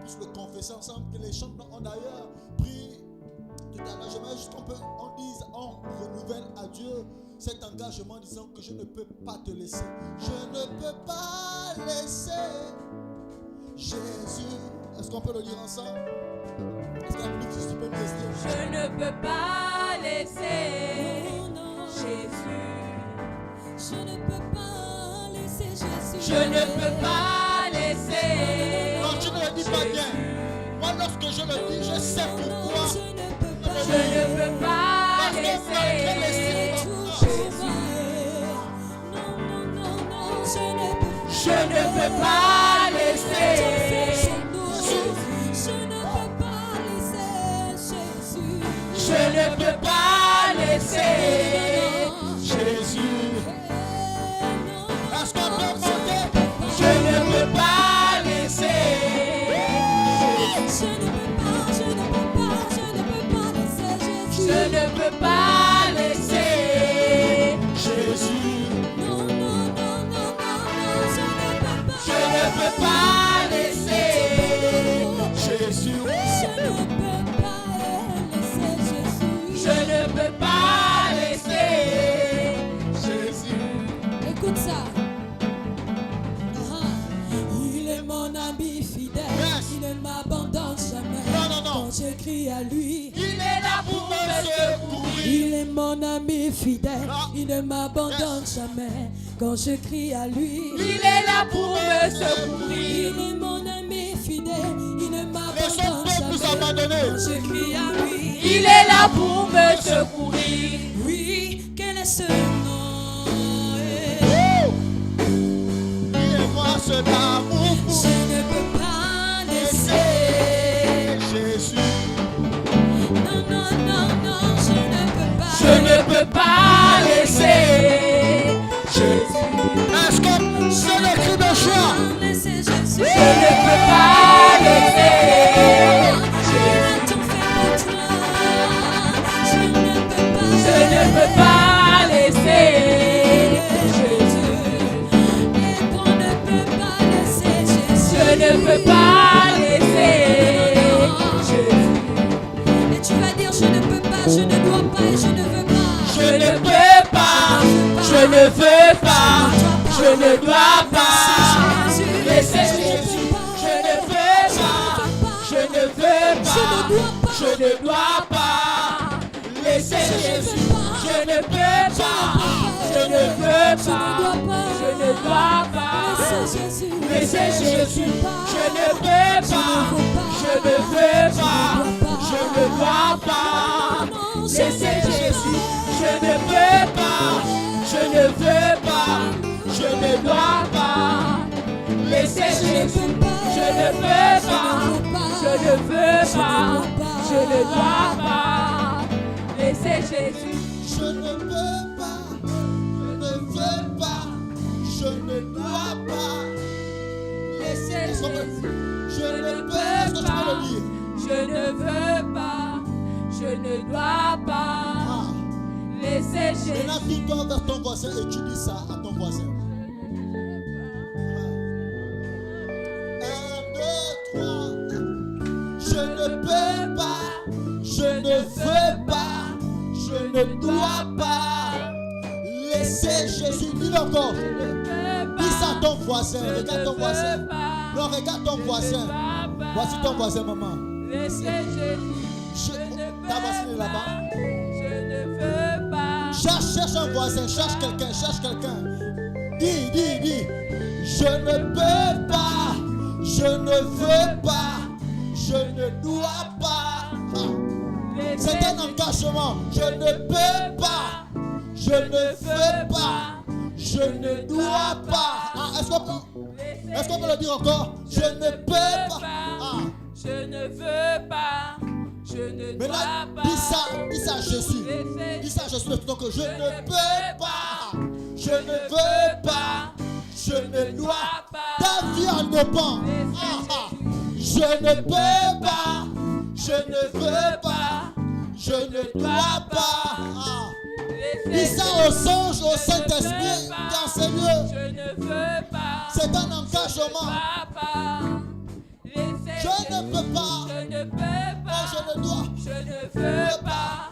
puisse le confesser ensemble, que les chants ont d'ailleurs pris tout à l'heure. J'aimerais juste qu'on dise, on renouvelle à Dieu cet engagement en disant que je ne peux pas te laisser. Je ne peux pas laisser Jésus. Est-ce qu'on peut le dire ensemble? Est-ce qu'il y a plus que tu peux me laisser? Je ne peux pas laisser Jésus. Je ne peux pas laisser Jésus. Je ne peux pas laisser. Non, tu ne le dis pas bien. Moi, lorsque je le dis, je sais pourquoi. Je ne peux pas laisser Jésus. Je ne peux pas laisser. Je ne peux pas laisser Jésus. Est-ce qu'on peut monter? Je ne peux pas laisser. Je ne peux pas laisser Jésus. Je ne peux pas laisser Jésus. Je ne peux pas laisser Jésus. Écoute ça. Il est mon ami fidèle. Yes. Il ne m'abandonne jamais. Non, non, non. Quand je crie à lui, Il est là pour me secourir. il est mon ami fidèle. Ah. Il ne m'abandonne jamais. Quand je crie à lui, Il est là pour me secourir. il est mon ami fidèle. Il ne Laissons m'abandonne pas vous jamais. abandonner. Quand je crie à lui, Il est là pour me secourir. oui, quel est ce nom? Dis-moi cet amour pour Je ne peux pas laisser. Jésus. Non, non, non, non, je ne peux pas. Je ne peux pas laisser Jésus. Est-ce que c'est le cri de joie? Laisser Jésus. Je ne peux pas laisser Tout fait pour toi. Je ne peux pas. Je ne peux pas laisser Jésus. Et qu'on ne peut pas laisser Jésus. Je ne peux pas laisser Jésus. Et tu vas dire je ne peux pas, je ne dois pas et je ne veux pas. Je ne peux pas, je ne veux pas, je ne dois pas laisser Jésus. Je ne veux pas, je ne veux pas, je ne dois pas laisser Jésus. Je ne peux pas, je ne veux pas, je ne dois pas laisser Jésus. Je ne peux pas, je ne veux pas, je ne dois pas laisser Jésus. Je ne peux pas, je ne veux pas, je ne dois pas laisser Jésus. Je ne peux pas, je ne veux pas, je ne dois pas laisser Jésus. Je ne peux pas, je ne veux pas, je ne dois pas Laisser Est-ce qu'on peut- Jésus. Je ne peux pas. Est-ce que tu peux le dire? Je ne veux pas, je ne dois pas Ah. laisser Jésus. Maintenant, tourne-toi vers ton voisin et tu dis ça à ton voisin. 1, 2, 3. Je ne peux pas, je ne veux pas, je ne dois pas laisser Jésus. Dis encore. Dis ça à ton voisin. Regarde ton voisin. Non, regarde ton voisin. Voici ton voisin, maman. Laissez Jésus. Ta voisine est là-bas. Je ne veux pas. Cherche un voisin, cherche quelqu'un. Dis. Je ne peux pas, je ne veux pas, je ne dois pas. Ah. C'est un engagement. Je ne peux pas, je ne veux pas, je ne dois pas. Ah, est-ce qu'on peut le dire encore? Je ne peux pas. Ah. Je ne veux pas. Je ne dois Maintenant, pas. dis ça à Jésus. Dis ça à Jésus. Donc, je ne peux pas, je ne veux pas, je ne dois pas. Ta vie en dépend. Je ne peux pas, je ne veux pas, je ne dois pas. Dis ça aux anges, au Saint-Esprit dans ces lieux. Je ne veux pas. C'est un engagement. Papa, Je ne ne peux pas. Je ne peux pas. Oh, je ne dois. Je ne veux pas.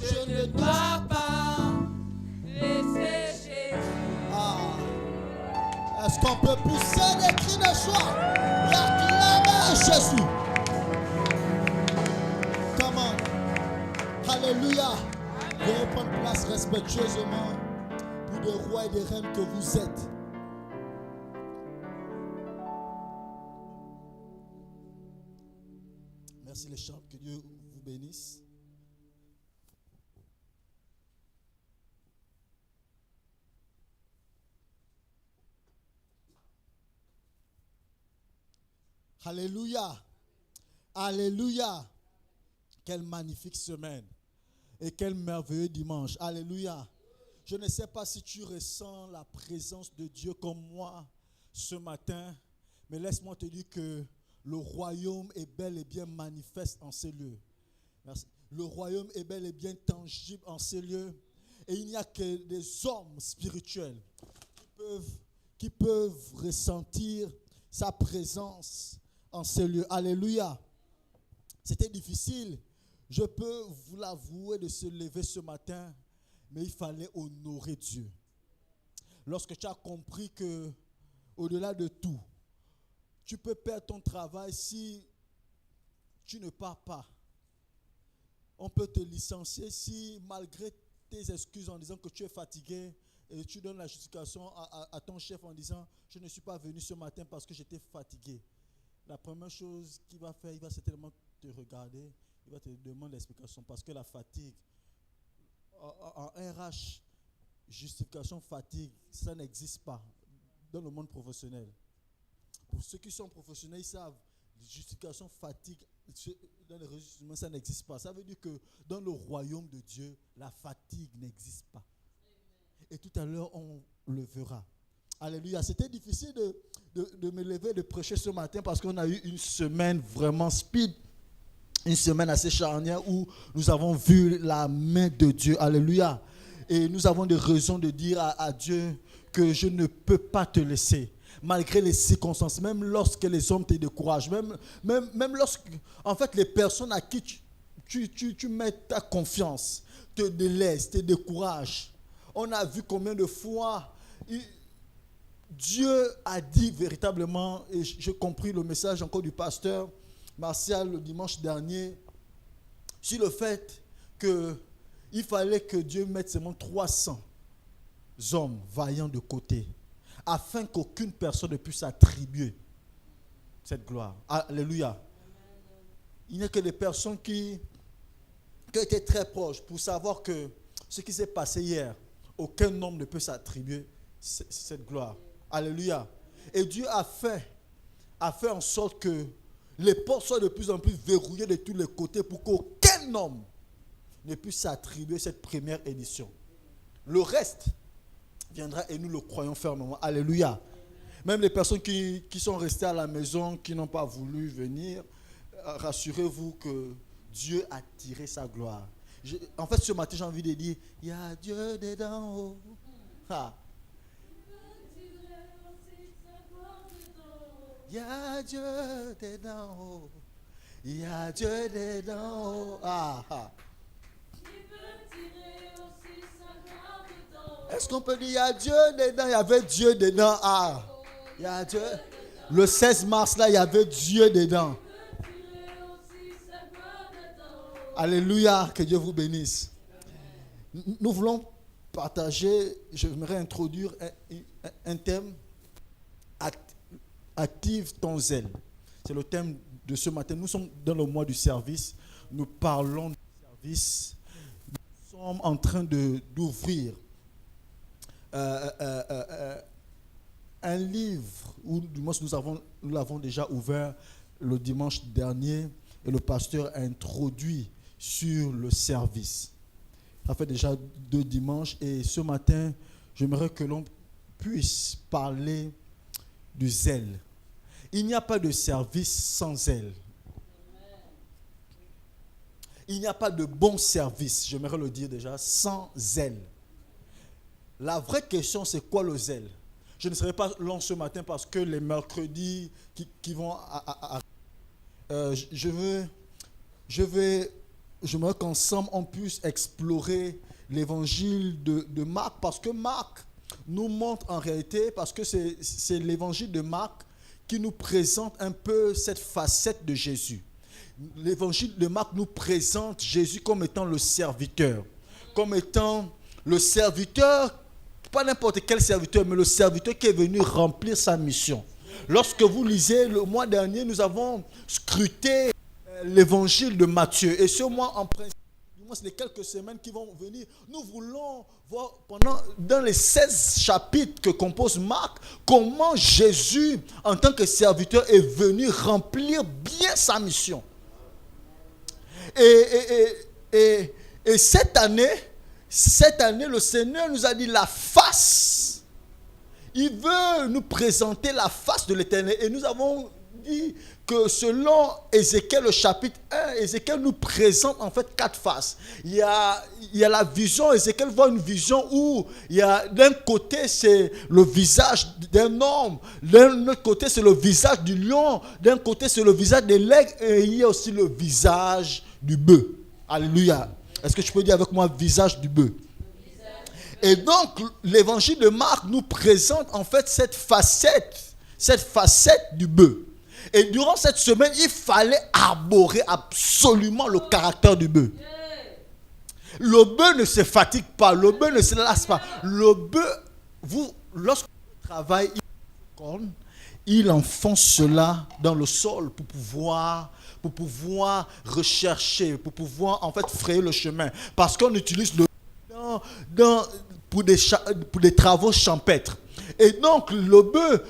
Je ne dois pas laisser Jésus. Ah. Est-ce qu'on peut pousser des cris de joie et acclamer Jésus? Come on. Alléluia. Veuillez prendre place respectueusement pour des rois et des reines que vous êtes. Merci les chants, que Dieu vous bénisse. Alléluia. Alléluia. Quelle magnifique semaine. Et quel merveilleux dimanche. Alléluia. Je ne sais pas si tu ressens la présence de Dieu comme moi ce matin. Mais laisse-moi te dire que le royaume est bel et bien manifeste en ces lieux. Merci. Le royaume est bel et bien tangible en ces lieux. Et il n'y a que des hommes spirituels qui peuvent ressentir sa présence en ces lieux. Alléluia. C'était difficile, je peux vous l'avouer, de se lever ce matin, mais il fallait honorer Dieu. Lorsque tu as compris que, au-delà de tout, tu peux perdre ton travail si tu ne pars pas. On peut te licencier si, malgré tes excuses en disant que tu es fatigué, et tu donnes la justification à ton chef en disant « Je ne suis pas venu ce matin parce que j'étais fatigué ». La première chose qu'il va faire, il va certainement te regarder, il va te demander l'explication parce que la fatigue, en RH, justification fatigue, ça n'existe pas dans le monde professionnel. Pour ceux qui sont professionnels, ils savent, justification fatigue, dans les ressources humaines, ça n'existe pas. Ça veut dire que dans le royaume de Dieu, la fatigue n'existe pas. Et tout à l'heure, on le verra. Alléluia. C'était difficile de me lever, de prêcher ce matin parce qu'on a eu une semaine vraiment speed, une semaine assez charnière où nous avons vu la main de Dieu. Alléluia. Et nous avons des raisons de dire à Dieu que je ne peux pas te laisser. Malgré les circonstances, même lorsque les hommes te découragent, même lorsque, en fait, les personnes à qui tu mets ta confiance te délaissent, te découragent. On a vu combien de fois Dieu a dit véritablement, et j'ai compris le message encore du pasteur Martial le dimanche dernier, sur le fait qu'il fallait que Dieu mette seulement 300 hommes vaillants de côté, afin qu'aucune personne ne puisse attribuer cette gloire. Alléluia. Il n'y a que des personnes qui étaient très proches pour savoir que ce qui s'est passé hier, aucun homme ne peut s'attribuer cette gloire. Alléluia. Et Dieu a fait en sorte que les portes soient de plus en plus verrouillées de tous les côtés pour qu'aucun homme ne puisse s'attribuer cette première édition. Le reste viendra et nous le croyons fermement. Alléluia. Même les personnes qui sont restées à la maison, qui n'ont pas voulu venir, rassurez-vous que Dieu a tiré sa gloire. En fait, ce matin, j'ai envie de dire, il y a Dieu dedans. Oh. Ah. Il y a Dieu dedans. Oh. Il y a Dieu dedans. Oh. Ah, ah. Est-ce qu'on peut dire, il y a Dieu dedans? Il y avait Dieu dedans. Ah, il y a Dieu. Le 16 mars, là, il y avait Dieu dedans. Alléluia, que Dieu vous bénisse. Nous voulons partager, j'aimerais introduire un thème, active ton zèle. C'est le thème de ce matin. Nous sommes dans le mois du service. Nous parlons du service. Nous sommes en train d'ouvrir un livre, où du moins nous l'avons déjà ouvert le dimanche dernier, et le pasteur a introduit sur le service. Ça fait déjà 2 dimanches, et ce matin, j'aimerais que l'on puisse parler du zèle. Il n'y a pas de service sans zèle. Il n'y a pas de bon service, j'aimerais le dire déjà, sans zèle. La vraie question, c'est quoi le zèle? Je ne serai pas long ce matin parce que les mercredis qui vont j'aimerais qu'ensemble on puisse explorer l'évangile de Marc, parce que Marc nous montre en réalité, parce que c'est l'évangile de Marc qui nous présente un peu cette facette de Jésus. L'évangile de Marc nous présente Jésus comme étant le serviteur, pas n'importe quel serviteur, mais le serviteur qui est venu remplir sa mission. Lorsque vous lisez, le mois dernier, nous avons scruté l'évangile de Matthieu. Et ce mois, en principe, c'est les quelques semaines qui vont venir. Nous voulons voir dans les 16 chapitres que compose Marc, comment Jésus, en tant que serviteur, est venu remplir bien sa mission. Et cette année, le Seigneur nous a dit la face. Il veut nous présenter la face de l'Éternel. Et nous avons dit que selon Ézéchiel, le chapitre 1, Ézéchiel nous présente en fait 4 faces. Il y a la vision, Ézéchiel voit une vision où il y a d'un côté c'est le visage d'un homme, d'un autre côté c'est le visage du lion, d'un côté c'est le visage de l'aigle, et il y a aussi le visage du bœuf. Alléluia. Est-ce que tu peux dire avec moi visage du bœuf? Et donc l'évangile de Marc nous présente en fait cette facette du bœuf. Et durant cette semaine, il fallait arborer absolument le caractère du bœuf. Le bœuf ne se fatigue pas, le bœuf ne se lasse pas. Le bœuf, lorsque vous travaillez, il enfonce cela dans le sol pour pouvoir rechercher, pour pouvoir en fait frayer le chemin. Parce qu'on utilise le bœuf pour des travaux champêtres. Et donc le bœuf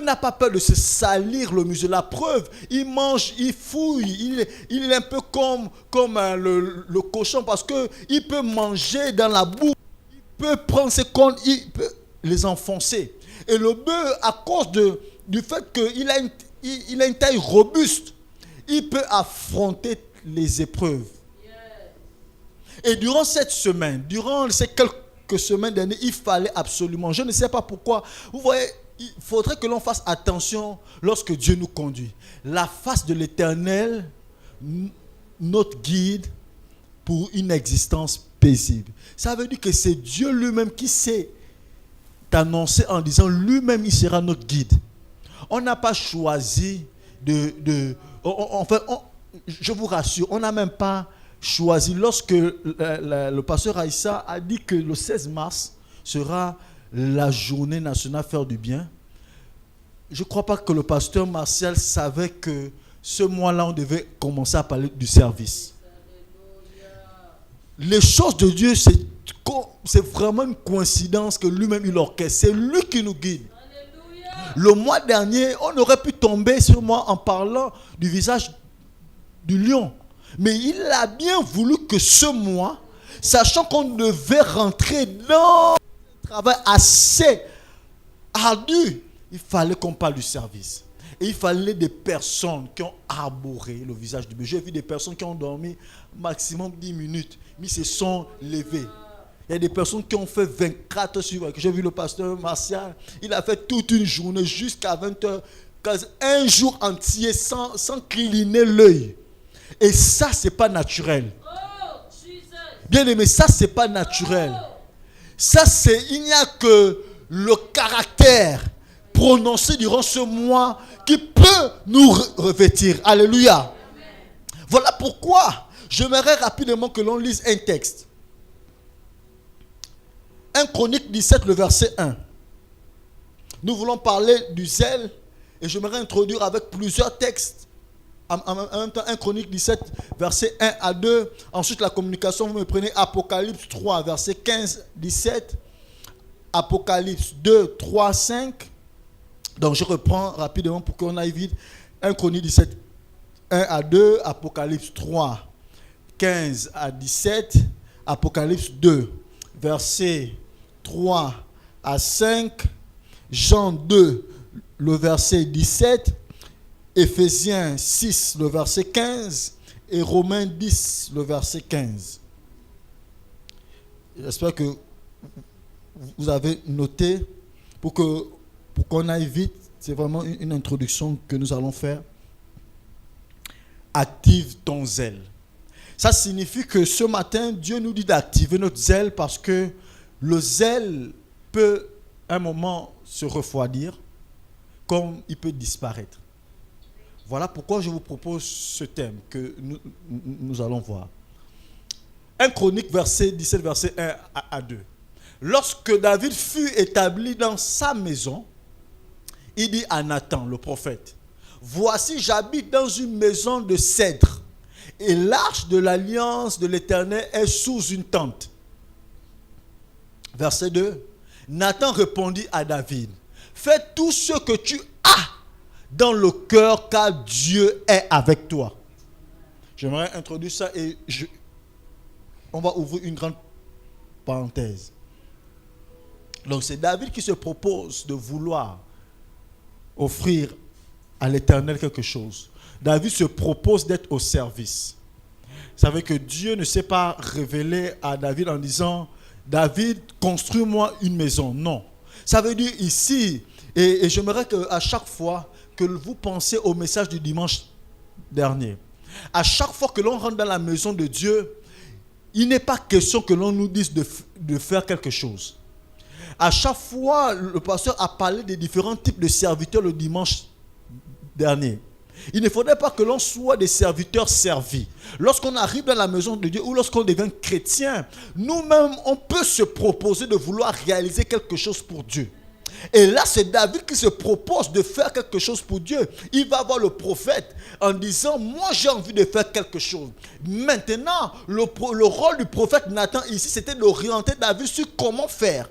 n'a pas peur de se salir le museau. La preuve, il mange, il fouille, il est un peu comme le cochon, parce qu'il peut manger dans la boue, il peut prendre ses cornes, il peut les enfoncer. Et le bœuf, à cause du fait qu'il a une taille robuste, il peut affronter les épreuves. Et durant cette semaine, durant ces quelques semaines d'année, il fallait absolument, je ne sais pas pourquoi, vous voyez, il faudrait que l'on fasse attention lorsque Dieu nous conduit. La face de l'Éternel, notre guide pour une existence paisible. Ça veut dire que c'est Dieu lui-même qui s'est annoncé en disant lui-même il sera notre guide. On n'a pas choisi je vous rassure, on n'a même pas choisi. Lorsque le pasteur Aïssa a dit que le 16 mars sera la journée nationale faire du bien, je ne crois pas que le pasteur Martial savait que ce mois-là, on devait commencer à parler du service. Les choses de Dieu, c'est vraiment une coïncidence que lui-même il orchestre. C'est lui qui nous guide. Le mois dernier, on aurait pu tomber sur moi en parlant du visage du lion. Mais il a bien voulu que ce mois, sachant qu'on devait rentrer dans un travail assez ardu, il fallait qu'on parle du service. Et il fallait des personnes qui ont arboré le visage du bœuf. J'ai vu des personnes qui ont dormi maximum 10 minutes, mais se sont levées. Il y a des personnes qui ont fait 24 sur. J'ai vu le pasteur Martial, il a fait toute une journée jusqu'à 20h, un jour entier sans cliner l'œil. Et ça, c'est pas naturel. Bien aimé, ça, c'est pas naturel. Ça, il n'y a que le caractère prononcé durant ce mois qui peut nous revêtir. Alléluia. Voilà pourquoi j'aimerais rapidement que l'on lise un texte. 1 Chronique 17, le verset 1. Nous voulons parler du zèle et j'aimerais introduire avec plusieurs textes. En même temps, 1 Chronique 17, verset 1 à 2. Ensuite, la communication, vous me prenez Apocalypse 3, verset 15, 17. Apocalypse 2, 3, 5. Donc, je reprends rapidement pour qu'on aille vite. 1 Chronique 17, 1 à 2. Apocalypse 3, 15 à 17. Apocalypse 2, verset 3 à 5. Jean 2, le verset 17. Éphésiens 6, le verset 15, et Romains 10, le verset 15. J'espère que vous avez noté pour qu'on aille vite. C'est vraiment une introduction que nous allons faire. active ton zèle. Ça signifie que ce matin, Dieu nous dit d'activer notre zèle parce que le zèle peut, à un moment, se refroidir comme il peut disparaître. Voilà pourquoi je vous propose ce thème que nous allons voir. 1 Chronique, verset 17, verset 1 à 2. Lorsque David fut établi dans sa maison, il dit à Nathan, le prophète, « Voici, j'habite dans une maison de cèdre, et l'arche de l'alliance de l'Éternel est sous une tente. » Verset 2. Nathan répondit à David, « Fais tout ce que tu as dans le cœur, car Dieu est avec toi. » J'aimerais introduire ça et on va ouvrir une grande parenthèse. Donc c'est David qui se propose de vouloir offrir à l'Éternel quelque chose. David se propose d'être au service. Vous savez que Dieu ne s'est pas révélé à David en disant « David, construis-moi une maison ». Non. Ça veut dire ici, et j'aimerais qu'à chaque fois que vous pensez au message du dimanche dernier, à chaque fois que l'on rentre dans la maison de Dieu, il n'est pas question que l'on nous dise de faire quelque chose. À chaque fois, le pasteur a parlé des différents types de serviteurs le dimanche dernier. Il ne faudrait pas que l'on soit des serviteurs servis. Lorsqu'on arrive dans la maison de Dieu ou lorsqu'on devient chrétien, nous-mêmes, on peut se proposer de vouloir réaliser quelque chose pour Dieu. Et là, c'est David qui se propose de faire quelque chose pour Dieu. Il va voir le prophète en disant, moi j'ai envie de faire quelque chose. Maintenant, le rôle du prophète Nathan ici, c'était d'orienter David sur comment faire.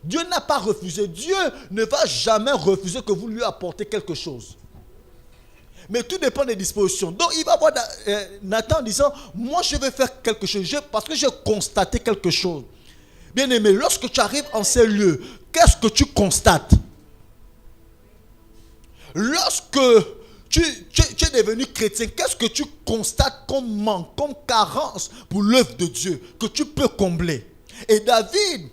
Dieu n'a pas refusé. Dieu ne va jamais refuser que vous lui apportez quelque chose. Mais tout dépend des dispositions. Donc il va voir Nathan en disant, moi je vais faire quelque chose parce que j'ai constaté quelque chose. Bien aimé, lorsque tu arrives en ces lieux, qu'est-ce que tu constates? Lorsque tu es devenu chrétien, qu'est-ce que tu constates comme manque, comme carence pour l'œuvre de Dieu que tu peux combler? Et David,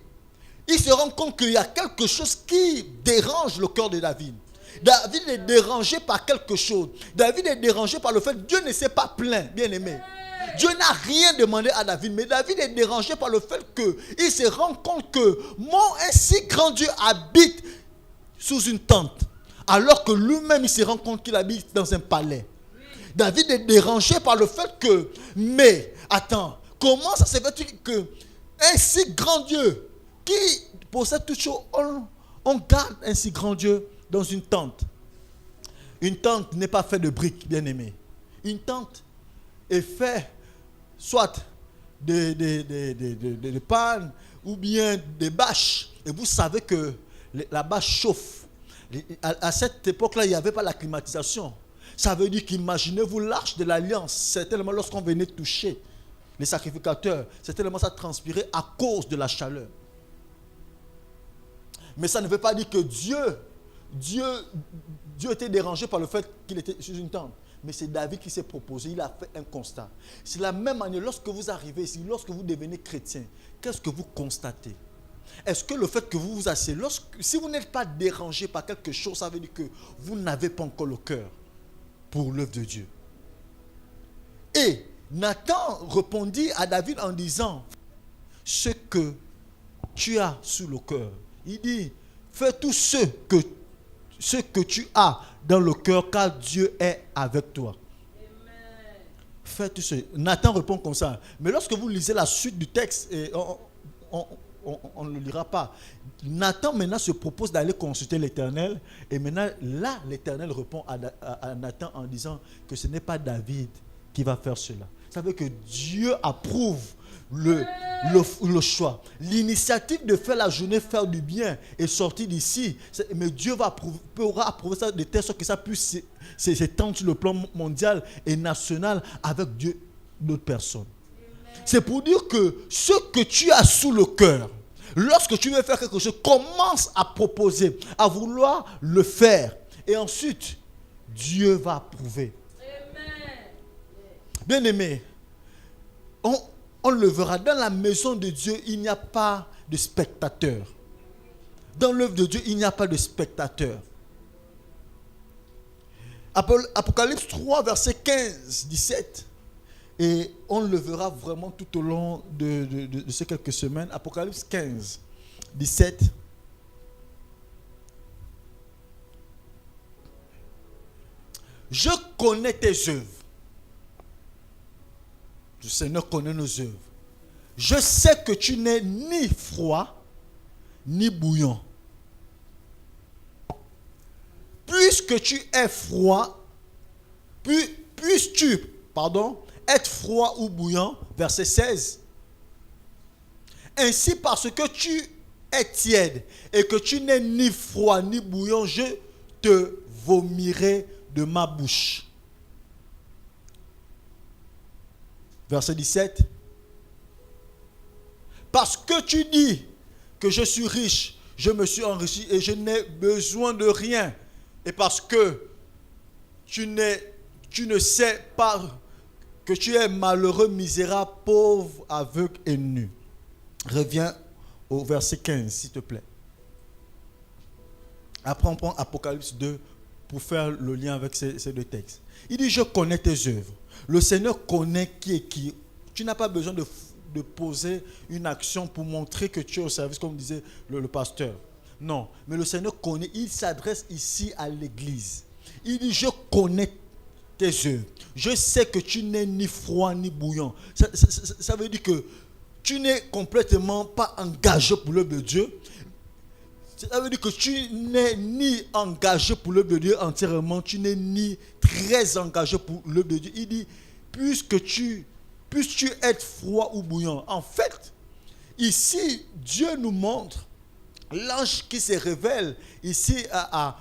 il se rend compte qu'il y a quelque chose qui dérange le cœur de David. David est dérangé par quelque chose. David est dérangé par le fait que Dieu ne s'est pas plaint, bien aimé. Dieu n'a rien demandé à David, mais David est dérangé par le fait qu'il se rend compte que un si grand Dieu habite sous une tente, alors que lui-même il se rend compte qu'il habite dans un palais. David est dérangé par le fait que, mais attends, comment ça se fait que un si grand Dieu qui possède toutes choses, on garde un si grand Dieu dans une tente? Une tente n'est pas faite de briques, bien aimé. Une tente est faite soit de pannes ou bien des bâches. Et vous savez que la bâche chauffe. À cette époque-là, il n'y avait pas la climatisation. Ça veut dire qu'imaginez-vous l'arche de l'alliance. Certainement, lorsqu'on venait toucher les sacrificateurs, certainement ça transpirait à cause de la chaleur. Mais ça ne veut pas dire que Dieu était dérangé par le fait qu'il était sur une tente. Mais c'est David qui s'est proposé, il a fait un constat. C'est la même manière, lorsque vous arrivez ici, lorsque vous devenez chrétien, qu'est-ce que vous constatez? Est-ce que le fait que vous vous asseyez, si vous n'êtes pas dérangé par quelque chose, ça veut dire que vous n'avez pas encore le cœur pour l'œuvre de Dieu? Et Nathan répondit à David en disant, ce que tu as sous le cœur. Il dit, fais tout ce que tu as dans le cœur, car Dieu est avec toi. Amen. Fais tout ce. Nathan répond comme ça. Mais lorsque vous lisez la suite du texte, et on ne le lira pas. Nathan maintenant se propose d'aller consulter l'Éternel. Et maintenant, là, l'Éternel répond à Nathan en disant que ce n'est pas David qui va faire cela. Ça veut dire que Dieu approuve le choix. L'initiative de faire la journée, faire du bien et sortir d'ici, mais Dieu pourra approuver ça de telle sorte que ça puisse s'étendre sur le plan mondial et national avec Dieu, d'autres personnes. C'est pour dire que ce que tu as sous le cœur, lorsque tu veux faire quelque chose, commence à proposer, à vouloir le faire. Et ensuite, Dieu va approuver. Bien aimé, on le verra, dans la maison de Dieu, il n'y a pas de spectateurs. Dans l'œuvre de Dieu, il n'y a pas de spectateurs. Apocalypse 3, verset 15, 17. Et on le verra vraiment tout au long de ces quelques semaines. Apocalypse 15, 17. Je connais tes œuvres. Le Seigneur connaît nos œuvres. Je sais que tu n'es ni froid, ni bouillant. Puisque tu es froid, puisses-tu, être froid ou bouillant, verset 16. Ainsi, parce que tu es tiède et que tu n'es ni froid ni bouillant, je te vomirai de ma bouche. Verset 17. Parce que tu dis que je suis riche, je me suis enrichi et je n'ai besoin de rien. Et parce que tu ne sais pas que tu es malheureux, misérable, pauvre, aveugle et nu. Reviens au verset 15, s'il te plaît. Après, on prend Apocalypse 2 pour faire le lien avec ces deux textes. Il dit, je connais tes œuvres. Le Seigneur connaît qui est qui. Tu n'as pas besoin de poser une action pour montrer que tu es au service, comme disait le pasteur. Non, mais le Seigneur connaît. Il s'adresse ici à l'église. Il dit, je connais tes œuvres. Je sais que tu n'es ni froid ni bouillant. Ça veut dire que tu n'es complètement pas engagé pour l'œuvre de Dieu. Ça veut dire que tu n'es ni engagé pour l'œuvre de Dieu entièrement, tu n'es ni très engagé pour l'œuvre de Dieu. Il dit, puisses-tu être froid ou bouillant. En fait, ici, Dieu nous montre l'ange qui se révèle ici à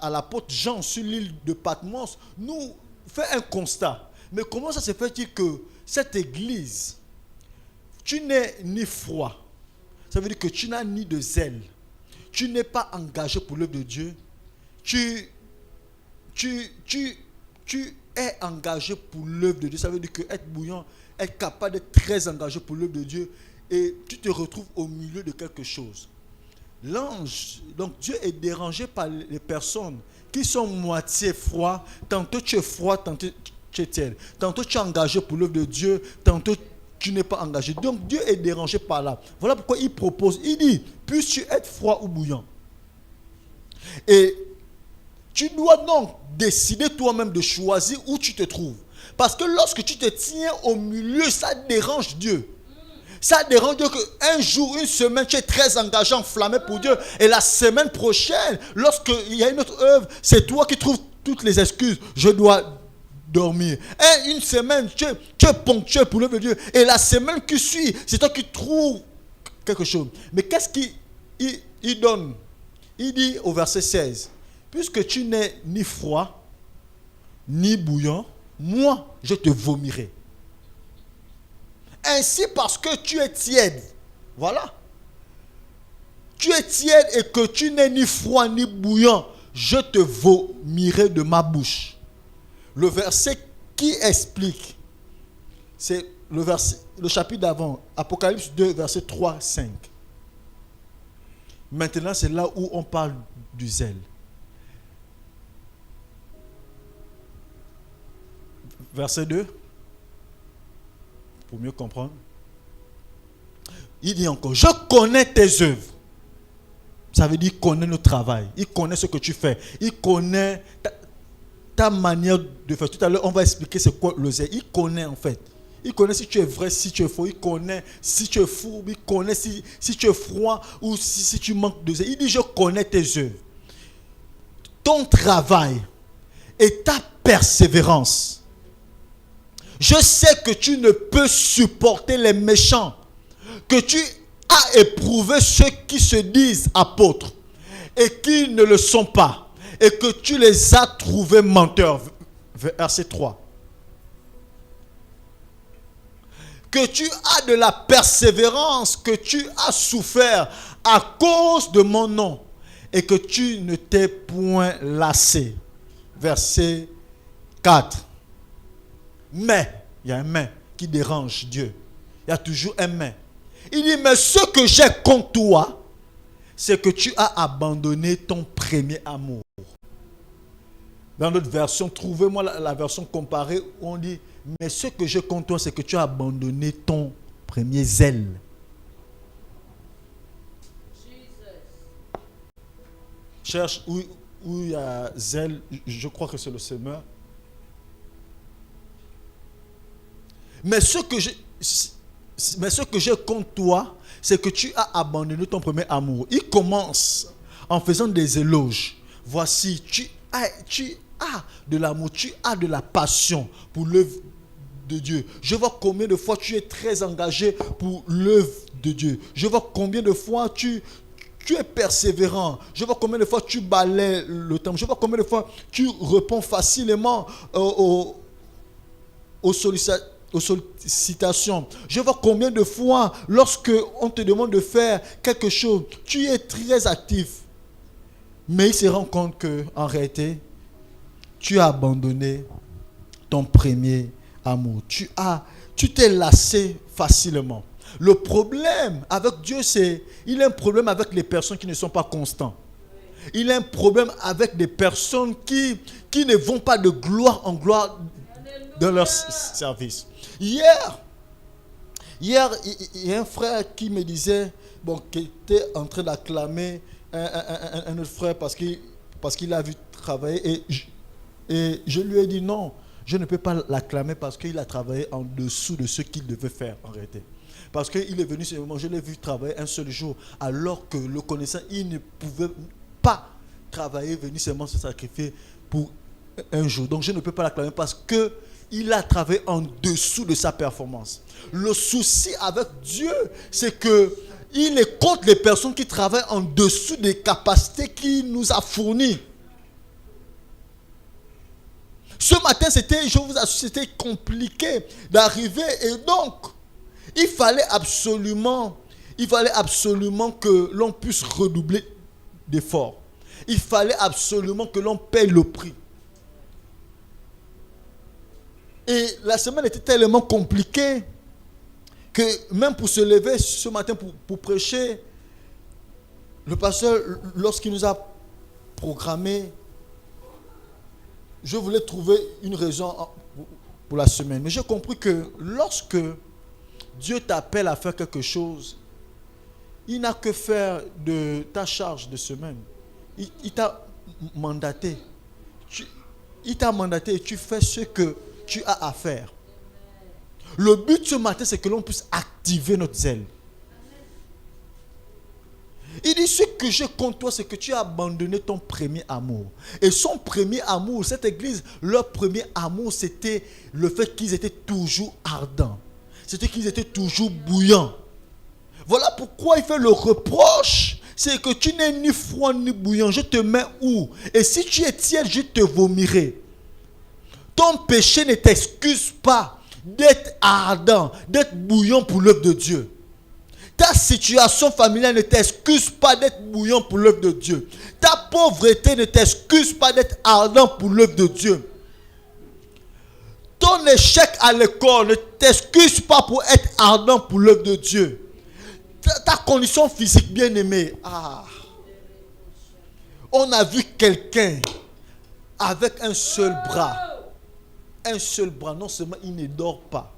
l'apôtre Jean sur l'île de Patmos, nous fait un constat. Mais comment ça se fait-il que cette église, tu n'es ni froid, ça veut dire que tu n'as ni de zèle, tu n'es pas engagé pour l'œuvre de Dieu, tu es engagé pour l'œuvre de Dieu, ça veut dire que être bouillant, être capable d'être très engagé pour l'œuvre de Dieu, et tu te retrouves au milieu de quelque chose. L'ange, donc Dieu est dérangé par les personnes qui sont moitié froid, tantôt tu es froid, tantôt tu es tiède, tantôt tu es engagé pour l'œuvre de Dieu, tantôt tu n'es pas engagé. Donc Dieu est dérangé par là. Voilà pourquoi il propose, il dit, puisses-tu être froid ou bouillant. Et tu dois donc décider toi-même de choisir où tu te trouves. Parce que lorsque tu te tiens au milieu, ça dérange Dieu. Ça dérange Dieu qu'un jour, une semaine, tu es très engagé, enflammé pour Dieu. Et la semaine prochaine, lorsqu'il y a une autre œuvre, c'est toi qui trouves toutes les excuses. Je dois dormir. Et une semaine, tu es ponctuel pour l'œuvre de Dieu. Et la semaine qui suit, c'est toi qui trouves quelque chose. Mais qu'est-ce qu'il donne? Il dit au verset 16, puisque tu n'es ni froid, ni bouillant, moi, je te vomirai. Ainsi, parce que tu es tiède, voilà. Tu es tiède et que tu n'es ni froid ni bouillant, je te vomirai de ma bouche. Le verset qui explique, c'est le chapitre d'avant, Apocalypse 2, verset 3, 5. Maintenant, c'est là où on parle du zèle. Verset 2. Pour mieux comprendre. Il dit encore, je connais tes œuvres. Ça veut dire qu'il connaît notre travail. Il connaît ce que tu fais. Il connaît ta manière de faire. Tout à l'heure, on va expliquer c'est quoi le zèle. Il connaît en fait. Il connaît si tu es vrai, si tu es faux. Il connaît si tu es fourbe. Il connaît si tu es froid ou si tu manques de zèle. Il dit, je connais tes œuvres. Ton travail et ta persévérance. Je sais que tu ne peux supporter les méchants, que tu as éprouvé ceux qui se disent apôtres et qui ne le sont pas, et que tu les as trouvés menteurs. Verset 3. Que tu as de la persévérance, que tu as souffert à cause de mon nom, et que tu ne t'es point lassé. Verset 4. Mais, il y a un mais qui dérange Dieu. Il y a toujours un mais. Il dit, mais ce que j'ai contre toi, c'est que tu as abandonné ton premier amour. Dans notre version, trouvez-moi la version comparée où on dit, mais ce que j'ai contre toi, c'est que tu as abandonné ton premier zèle. Cherche où il y a zèle, je crois que c'est le semeur. Mais ce que j'ai contre toi, c'est que tu as abandonné ton premier amour. Il commence en faisant des éloges. Voici, tu as de l'amour, tu as de la passion pour l'œuvre de Dieu. Je vois combien de fois tu es très engagé pour l'œuvre de Dieu. Je vois combien de fois tu es persévérant. Je vois combien de fois tu balaies le temps. Je vois combien de fois tu réponds facilement aux sollicitations. Je vois combien de fois, lorsque on te demande de faire quelque chose, tu es très actif. Mais il se rend compte qu'en réalité, tu as abandonné ton premier amour. Tu t'es lassé facilement. Le problème avec Dieu, il a un problème avec les personnes qui ne sont pas constantes. Il a un problème avec des personnes qui ne vont pas de gloire en gloire dans leur service. Hier, il y a un frère qui me disait, qui était en train d'acclamer un autre frère parce qu'il a vu travailler, et je lui ai dit non, je ne peux pas l'acclamer parce qu'il a travaillé en dessous de ce qu'il devait faire en réalité. Parce qu'il est venu, je l'ai vu travailler un seul jour, alors que le connaissant, il ne pouvait pas travailler, venir seulement se sacrifier pour un jour. Donc je ne peux pas l'acclamer parce qu'il a travaillé en dessous de sa performance. Le souci avec Dieu, c'est qu'il est contre les personnes qui travaillent en dessous des capacités qu'il nous a fournies. Ce matin, je vous assure, c'était compliqué d'arriver, et donc il fallait absolument que l'on puisse redoubler d'efforts. Il fallait absolument que l'on paye le prix. Et la semaine était tellement compliquée que même pour se lever ce matin pour prêcher, le pasteur, lorsqu'il nous a programmé, je voulais trouver une raison pour la semaine. Mais j'ai compris que lorsque Dieu t'appelle à faire quelque chose, il n'a que faire de ta charge de semaine. Il t'a mandaté. Il t'a mandaté et tu fais ce que tu as à faire. Le but ce matin, c'est que l'on puisse activer notre zèle. Il dit, ce que j'ai contre toi, c'est que tu as abandonné ton premier amour. Et son premier amour, cette église, leur premier amour, c'était le fait qu'ils étaient toujours ardents. C'était qu'ils étaient toujours bouillants. Voilà pourquoi il fait le reproche. C'est que tu n'es ni froid ni bouillant. Je te mets où? Et si tu es tiède, je te vomirai. Ton péché ne t'excuse pas d'être ardent, d'être bouillant pour l'œuvre de Dieu. Ta situation familiale ne t'excuse pas d'être bouillant pour l'œuvre de Dieu. Ta pauvreté ne t'excuse pas d'être ardent pour l'œuvre de Dieu. Ton échec à l'école ne t'excuse pas pour être ardent pour l'œuvre de Dieu. Ta condition physique, bien aimée. On a vu quelqu'un avec un seul bras. Un seul bras. Non seulement il ne dort pas.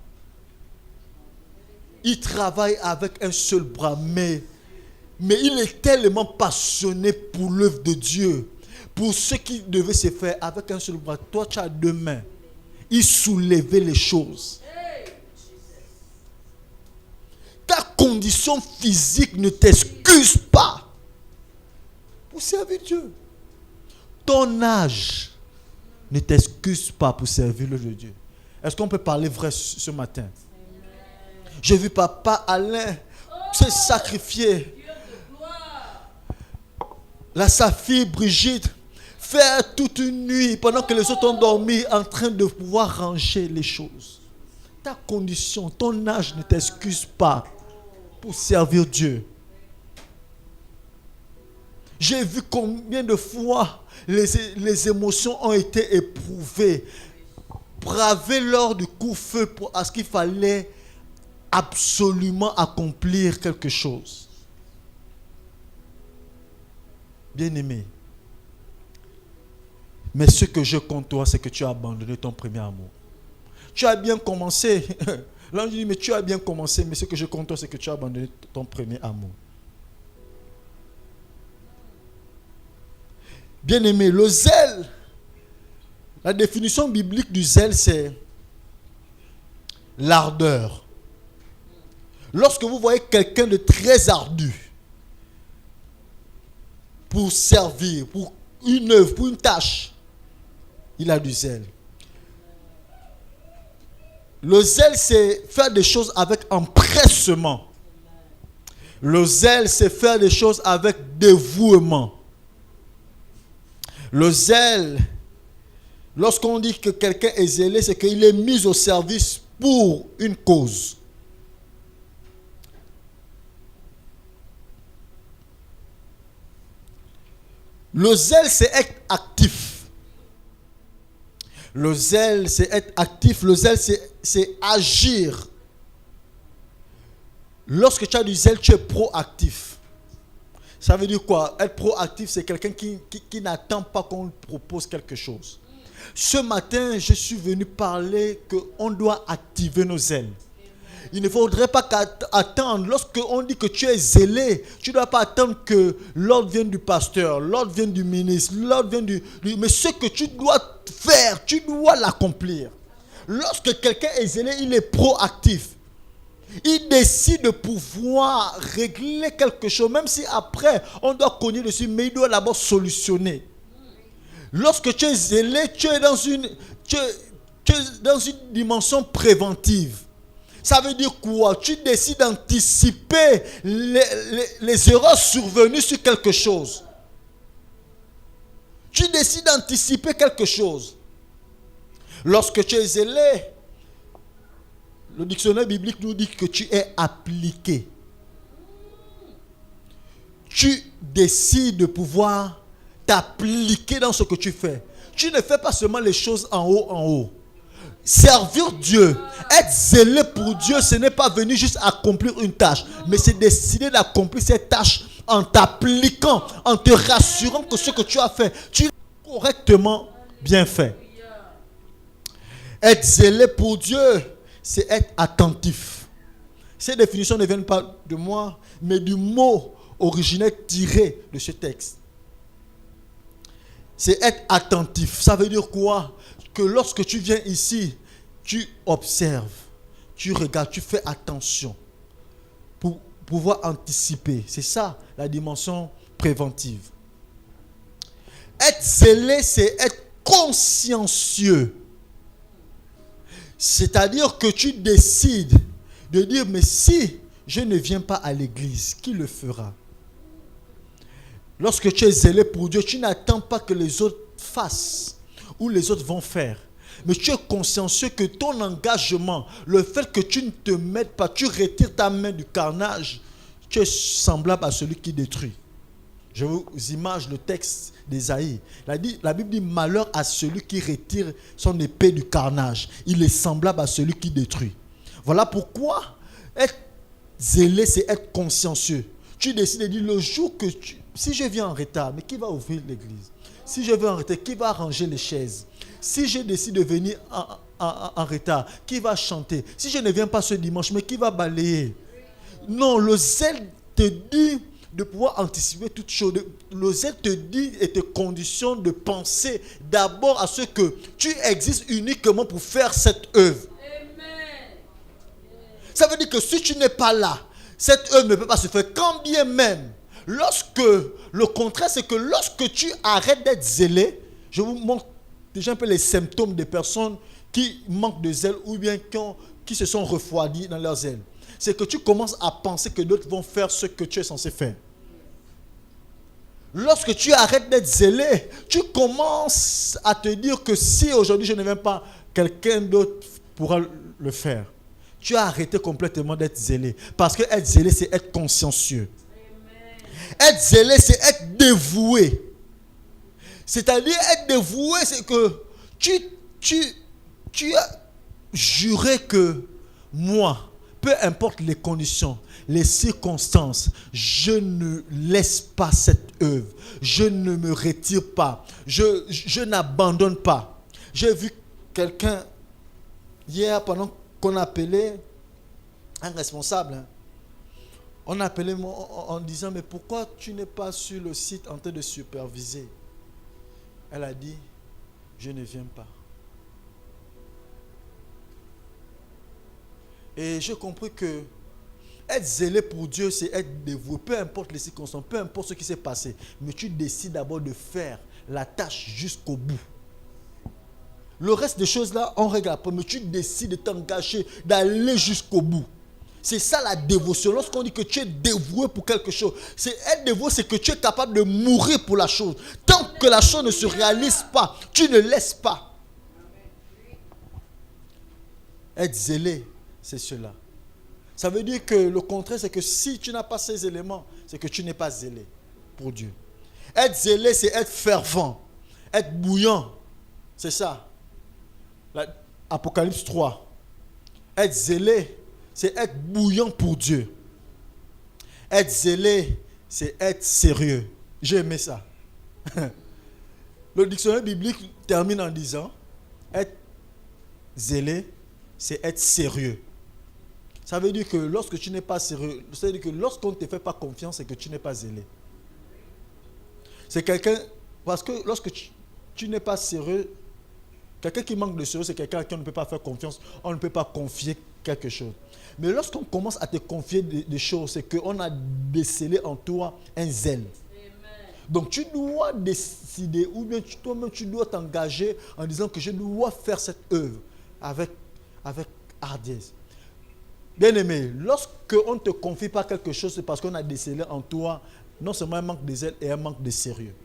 Il travaille avec un seul bras, mais il est tellement passionné pour l'œuvre de Dieu, pour ce qui devait se faire avec un seul bras. Toi, tu as deux mains. Il soulevait les choses. Ta condition physique ne t'excuse pas pour servir Dieu. Ton âge ne t'excuse pas pour servir le Dieu. Est-ce qu'on peut parler vrai ce matin? J'ai vu papa Alain se sacrifier. Sa fille Brigitte faire toute une nuit pendant que les autres ont dormi en train de pouvoir ranger les choses. Ta condition, ton âge ne t'excuse pas pour servir Dieu. J'ai vu combien de fois les émotions ont été éprouvées, bravées lors du coup-feu à ce qu'il fallait absolument accomplir quelque chose. Bien-aimé, Mais ce que je compte toi, c'est que tu as abandonné ton premier amour. Tu as bien commencé. L'ange dit, mais tu as bien commencé, mais ce que je compte toi, c'est que tu as abandonné ton premier amour. Bien-aimé, le zèle, la définition biblique du zèle, c'est l'ardeur. Lorsque vous voyez quelqu'un de très ardu pour servir, pour une œuvre, pour une tâche, il a du zèle. Le zèle, c'est faire des choses avec empressement. Le zèle, c'est faire des choses avec dévouement. Le zèle, lorsqu'on dit que quelqu'un est zélé, c'est qu'il est mis au service pour une cause. Le zèle, c'est être actif. Le zèle, c'est être actif. Le zèle, c'est agir. Lorsque tu as du zèle, tu es proactif. Ça veut dire quoi? Être proactif, c'est quelqu'un qui n'attend pas qu'on lui propose quelque chose. Ce matin, je suis venu parler qu'on doit activer nos ailes. Il ne faudrait pas attendre. Lorsqu'on dit que tu es zélé, tu ne dois pas attendre que l'ordre vienne du pasteur, l'ordre vienne du ministre, l'ordre vienne du... Mais ce que tu dois faire, tu dois l'accomplir. Lorsque quelqu'un est zélé, il est proactif. Il décide de pouvoir régler quelque chose, même si après, on doit cogner dessus, mais il doit d'abord solutionner. Lorsque tu es zélé, tu es dans une dimension préventive. Ça veut dire quoi? Tu décides d'anticiper les erreurs survenues sur quelque chose. Tu décides d'anticiper quelque chose. Lorsque tu es zélé, le dictionnaire biblique nous dit que tu es appliqué. Tu décides de pouvoir t'appliquer dans ce que tu fais. Tu ne fais pas seulement les choses en haut. Servir Dieu, être zélé pour Dieu, ce n'est pas venir juste accomplir une tâche, mais c'est décider d'accomplir cette tâche en t'appliquant, en te rassurant que ce que tu as fait, tu l'as correctement bien fait. Être zélé pour Dieu, c'est être attentif. Ces définitions ne viennent pas de moi, mais du mot originel tiré de ce texte. C'est être attentif. Ça veut dire quoi? Que lorsque tu viens ici, tu observes, tu regardes, tu fais attention pour pouvoir anticiper. C'est ça la dimension préventive. Être zélé, c'est être consciencieux. C'est-à-dire que tu décides de dire, mais si je ne viens pas à l'église, qui le fera? Lorsque tu es zélé pour Dieu, tu n'attends pas que les autres fassent ou les autres vont faire. Mais tu es consciencieux que ton engagement, le fait que tu ne te mettes pas, tu retires ta main du carnage, tu es semblable à celui qui détruit. Je vous imagine le texte d'Ésaïe. La Bible dit malheur à celui qui retire son épée du carnage. Il est semblable à celui qui détruit. Voilà pourquoi être zélé, c'est être consciencieux. Tu décides de dire le jour que si je viens en retard, mais qui va ouvrir l'église? Si je viens en retard, qui va ranger les chaises? Si je décide de venir en retard, qui va chanter? Si je ne viens pas ce dimanche, mais qui va balayer? Non, le zèle te dit de pouvoir anticiper toutes choses. Le zèle te dit et te conditionne de penser d'abord à ce que tu existes uniquement pour faire cette œuvre. Amen. Ça veut dire que si tu n'es pas là, cette œuvre ne peut pas se faire. Quand bien même, le contraire, c'est que lorsque tu arrêtes d'être zélé, je vous montre déjà un peu les symptômes des personnes qui manquent de zèle ou bien qui se sont refroidis dans leur zèle. C'est que tu commences à penser que d'autres vont faire ce que tu es censé faire. Lorsque tu arrêtes d'être zélé, tu commences à te dire que si aujourd'hui je ne viens pas, quelqu'un d'autre pourra le faire. Tu as arrêté complètement d'être zélé. Parce que être zélé, c'est être consciencieux. Être zélé, c'est être dévoué. C'est-à-dire être dévoué, c'est que tu as juré que moi, peu importe les conditions, les circonstances, je ne laisse pas cette œuvre. Je ne me retire pas. Je n'abandonne pas. J'ai vu quelqu'un hier pendant qu'on appelait un responsable. On appelait en disant, mais pourquoi tu n'es pas sur le site en train de superviser? Elle a dit, je ne viens pas. Et j'ai compris que être zélé pour Dieu, c'est être dévoué. Peu importe les circonstances, peu importe ce qui s'est passé. Mais tu décides d'abord de faire la tâche jusqu'au bout. Le reste des choses là, on regarde pas. Mais tu décides de t'engager, d'aller jusqu'au bout. C'est ça la dévotion. Lorsqu'on dit que tu es dévoué pour quelque chose, c'est être dévoué, c'est que tu es capable de mourir pour la chose. Tant que la chose ne se réalise pas, tu ne laisses pas. Être zélé, c'est cela. Ça veut dire que le contraire, c'est que si tu n'as pas ces éléments, c'est que tu n'es pas zélé pour Dieu. Être zélé, c'est être fervent, être bouillant. C'est ça. Apocalypse 3. Être zélé, c'est être bouillant pour Dieu. Être zélé, c'est être sérieux. J'ai aimé ça. Le dictionnaire biblique termine en disant, être zélé, c'est être sérieux. Ça veut dire que lorsque tu n'es pas sérieux, ça veut dire que lorsqu'on ne te fait pas confiance, c'est que tu n'es pas zélé. C'est quelqu'un, parce que lorsque tu n'es pas sérieux, quelqu'un qui manque de sérieux, c'est quelqu'un à qui on ne peut pas faire confiance, on ne peut pas confier quelque chose. Mais lorsqu'on commence à te confier des choses, c'est qu'on a décelé en toi un zèle. Donc tu dois décider, ou bien toi-même tu dois t'engager en disant que je dois faire cette œuvre avec hardiesse. Bien aimé, lorsqu'on ne te confie pas quelque chose, c'est parce qu'on a décelé en toi non seulement un manque de zèle et un manque de sérieux.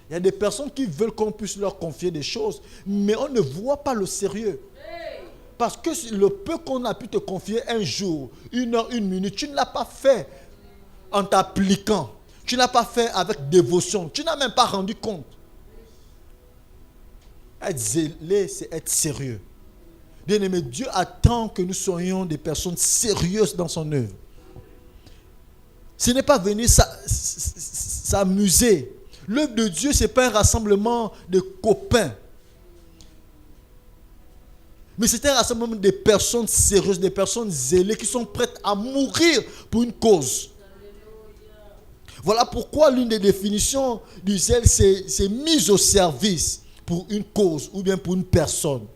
Il y a des personnes qui veulent qu'on puisse leur confier des choses, mais on ne voit pas le sérieux. Parce que le peu qu'on a pu te confier un jour, une heure, une minute, tu ne l'as pas fait en t'appliquant. Tu ne l'as pas fait avec dévotion. Tu n'as même pas rendu compte. Être zélé, c'est être sérieux. Bien aimé, Dieu attend que nous soyons des personnes sérieuses dans son œuvre. Ce n'est pas venir s'amuser. L'œuvre de Dieu, ce n'est pas un rassemblement de copains. Mais c'est un rassemblement de personnes sérieuses, des personnes zélées qui sont prêtes à mourir pour une cause. Voilà pourquoi l'une des définitions du zèle, c'est mise au service pour une cause ou bien pour une personne.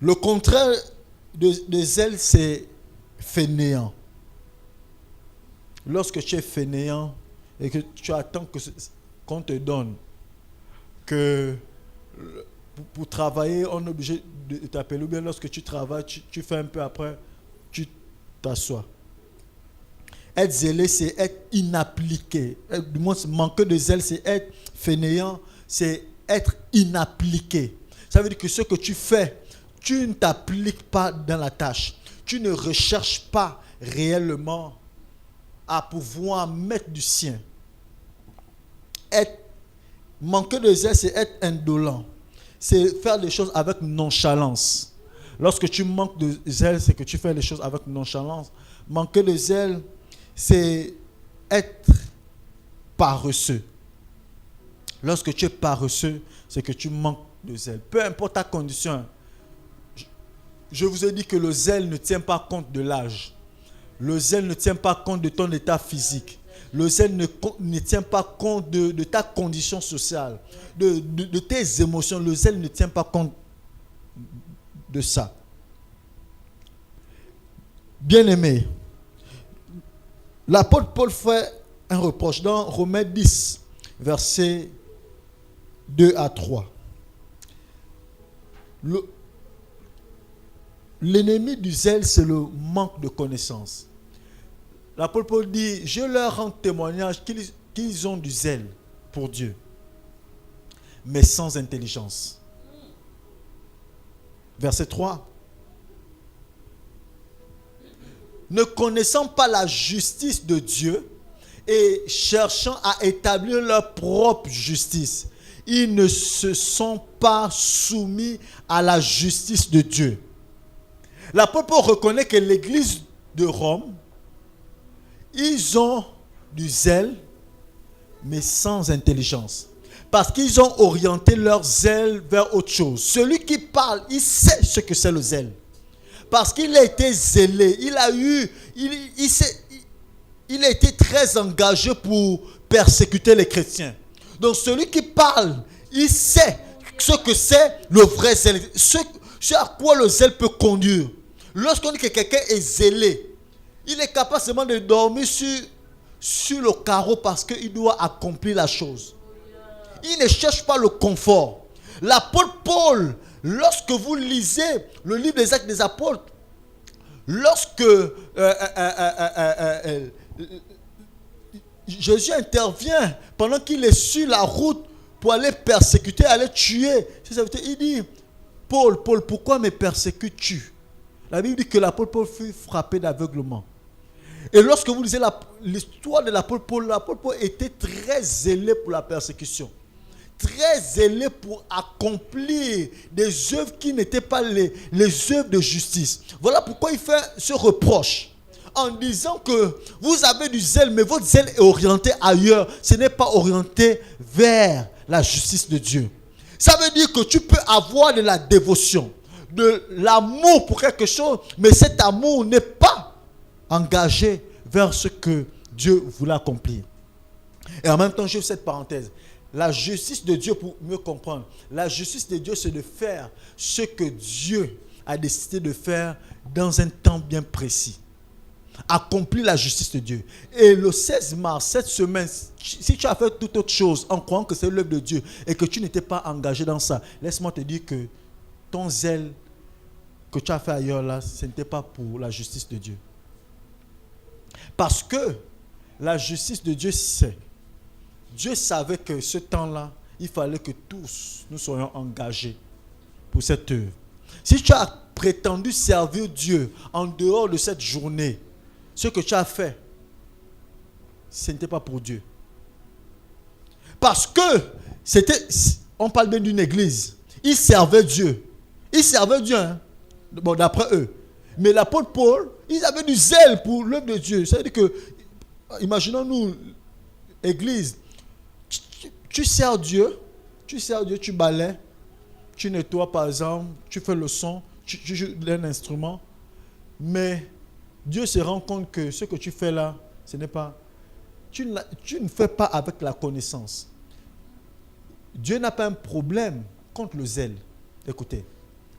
Le contraire de zèle, c'est fainéant. Lorsque tu es fainéant et que tu attends qu'on te donne, que pour travailler, on est obligé de t'appeler, ou bien lorsque tu travailles, tu fais un peu après, tu t'assois. Être zélé, c'est être inappliqué. Du moins, manquer de zèle, c'est être fainéant, c'est être inappliqué. Ça veut dire que ce que tu fais, tu ne t'appliques pas dans la tâche. Tu ne recherches pas réellement à pouvoir mettre du sien. Manquer de zèle, c'est être indolent. C'est faire les choses avec nonchalance. Lorsque tu manques de zèle, c'est que tu fais les choses avec nonchalance. Manquer de zèle, c'est être paresseux. Lorsque tu es paresseux, c'est que tu manques de zèle. Peu importe ta condition. Je vous ai dit que le zèle ne tient pas compte de l'âge. Le zèle ne tient pas compte de ton état physique. Le zèle ne tient pas compte de ta condition sociale, de tes émotions. Le zèle ne tient pas compte de ça. Bien-aimé, l'apôtre Paul fait un reproche dans Romains 10, versets 2 à 3. L'ennemi du zèle, c'est le manque de connaissance. L'apôtre Paul dit, je leur rends témoignage qu'ils ont du zèle pour Dieu, mais sans intelligence. Verset 3. Ne connaissant pas la justice de Dieu et cherchant à établir leur propre justice, ils ne se sont pas soumis à la justice de Dieu. L'apôtre Paul reconnaît que l'église de Rome, ils ont du zèle, mais sans intelligence. Parce qu'ils ont orienté leur zèle vers autre chose. Celui qui parle, il sait ce que c'est le zèle. Parce qu'il a été zélé, il a été très engagé pour persécuter les chrétiens. Donc celui qui parle, il sait ce que c'est le vrai zèle. Ce à quoi le zèle peut conduire. Lorsqu'on dit que quelqu'un est zélé, il est capable seulement de dormir sur le carreau parce qu'il doit accomplir la chose. Il ne cherche pas le confort. L'apôtre Paul, lorsque vous lisez le livre des Actes des Apôtres, lorsque Jésus intervient pendant qu'il est sur la route pour aller persécuter, aller tuer, il dit, Paul, pourquoi me persécutes-tu? La Bible dit que l'apôtre Paul fut frappé d'aveuglement. Et lorsque vous lisez l'histoire de l'apôtre Paul était très zélé pour la persécution. Très zélé pour accomplir des œuvres qui n'étaient pas les œuvres de justice. Voilà pourquoi il fait ce reproche. En disant que vous avez du zèle, mais votre zèle est orienté ailleurs. Ce n'est pas orienté vers la justice de Dieu. Ça veut dire que tu peux avoir de la dévotion, de l'amour pour quelque chose, mais cet amour n'est pas engagé vers ce que Dieu voulait accomplir. Et en même temps, je fais cette parenthèse. La justice de Dieu, pour mieux comprendre, la justice de Dieu, c'est de faire ce que Dieu a décidé de faire dans un temps bien précis. Accomplir la justice de Dieu. Et le 16 mars, cette semaine, si tu as fait toute autre chose en croyant que c'est l'œuvre de Dieu et que tu n'étais pas engagé dans ça, laisse-moi te dire que ton zèle que tu as fait ailleurs là, ce n'était pas pour la justice de Dieu. Parce que la justice de Dieu, c'est Dieu savait que ce temps-là, il fallait que tous nous soyons engagés pour cette œuvre. Si tu as prétendu servir Dieu en dehors de cette journée, ce que tu as fait, ce n'était pas pour Dieu. Parce que on parle bien d'une église. Ils servaient Dieu. Ils servaient Dieu, hein? Bon, d'après eux. Mais l'apôtre Paul, ils avaient du zèle pour l'œuvre de Dieu. C'est-à-dire que, imaginons-nous, église, tu sers Dieu, tu balais, tu nettoies par exemple, tu fais le son, tu joues un instrument, mais Dieu se rend compte que ce que tu fais là, ce n'est pas, tu ne fais pas avec la connaissance. Dieu n'a pas un problème contre le zèle. Écoutez,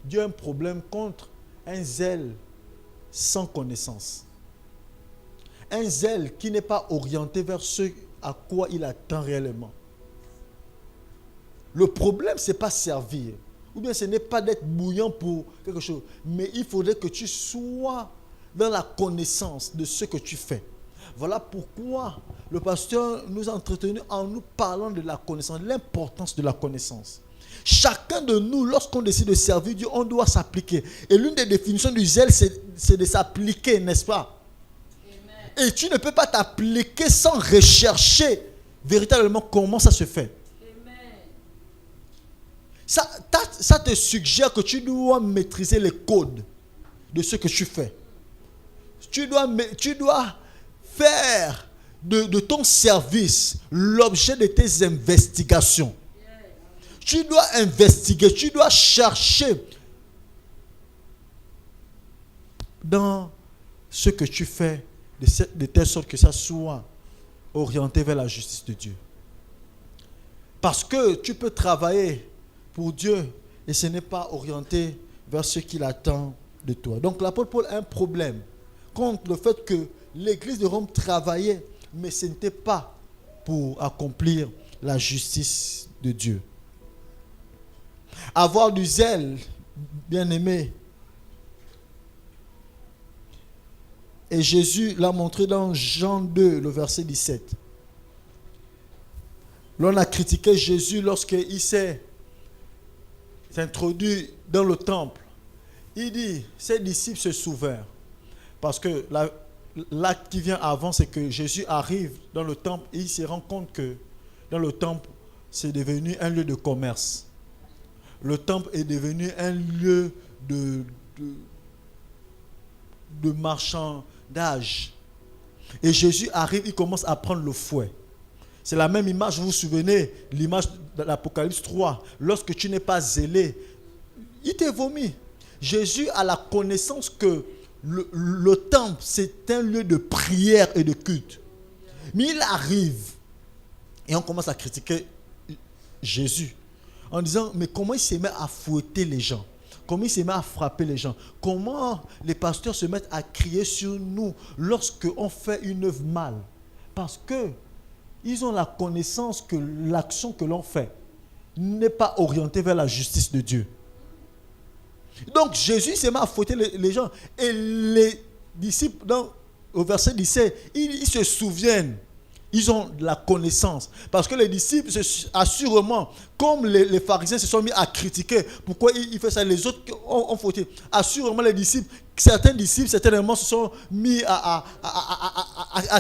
Dieu a un problème contre un zèle sans connaissance. Un zèle qui n'est pas orienté vers ce à quoi il attend réellement. Le problème, ce n'est pas servir. Ou bien ce n'est pas d'être bouillant pour quelque chose. Mais il faudrait que tu sois dans la connaissance de ce que tu fais. Voilà pourquoi le pasteur nous a entretenus en nous parlant de la connaissance, l'importance de la connaissance. Chacun de nous, lorsqu'on décide de servir Dieu, on doit s'appliquer. Et l'une des définitions du zèle, c'est de s'appliquer, n'est-ce pas? Amen. Et tu ne peux pas t'appliquer sans rechercher véritablement comment ça se fait. Ça te suggère que tu dois maîtriser les codes de ce que tu fais. Tu dois faire de ton service l'objet de tes investigations. Tu dois investiguer, tu dois chercher dans ce que tu fais de telle sorte que ça soit orienté vers la justice de Dieu. Parce que tu peux travailler pour Dieu et ce n'est pas orienté vers ce qu'il attend de toi. Donc l'apôtre Paul a un problème contre le fait que l'église de Rome travaillait, mais ce n'était pas pour accomplir la justice de Dieu. Avoir du zèle, bien-aimé. Et Jésus l'a montré dans Jean 2, le verset 17. L'on a critiqué Jésus lorsqu'il s'est introduit dans le temple. Il dit, ses disciples se souvinrent. Parce que l'acte qui vient avant, c'est que Jésus arrive dans le temple et il se rend compte que dans le temple, c'est devenu un lieu de commerce. Le temple est devenu un lieu de marchandage. Et Jésus arrive, il commence à prendre le fouet. C'est la même image, vous vous souvenez, l'image de l'Apocalypse 3. Lorsque tu n'es pas zélé, il te vomit. Jésus a la connaissance que le temple, c'est un lieu de prière et de culte. Mais il arrive et on commence à critiquer Jésus en disant, mais comment il se met à fouetter les gens? Comment il se met à frapper les gens? Comment les pasteurs se mettent à crier sur nous lorsqu'on fait une œuvre mal? Parce que ils ont la connaissance que l'action que l'on fait n'est pas orientée vers la justice de Dieu. Donc Jésus s'est mis à fouetter les gens. Et les disciples, au verset 17, ils se souviennent. Ils ont de la connaissance. Parce que les disciples, assurément, comme les pharisiens se sont mis à critiquer, pourquoi il fait ça, les autres ont fauté. Assurément, les disciples, certains disciples, certainement, se sont mis à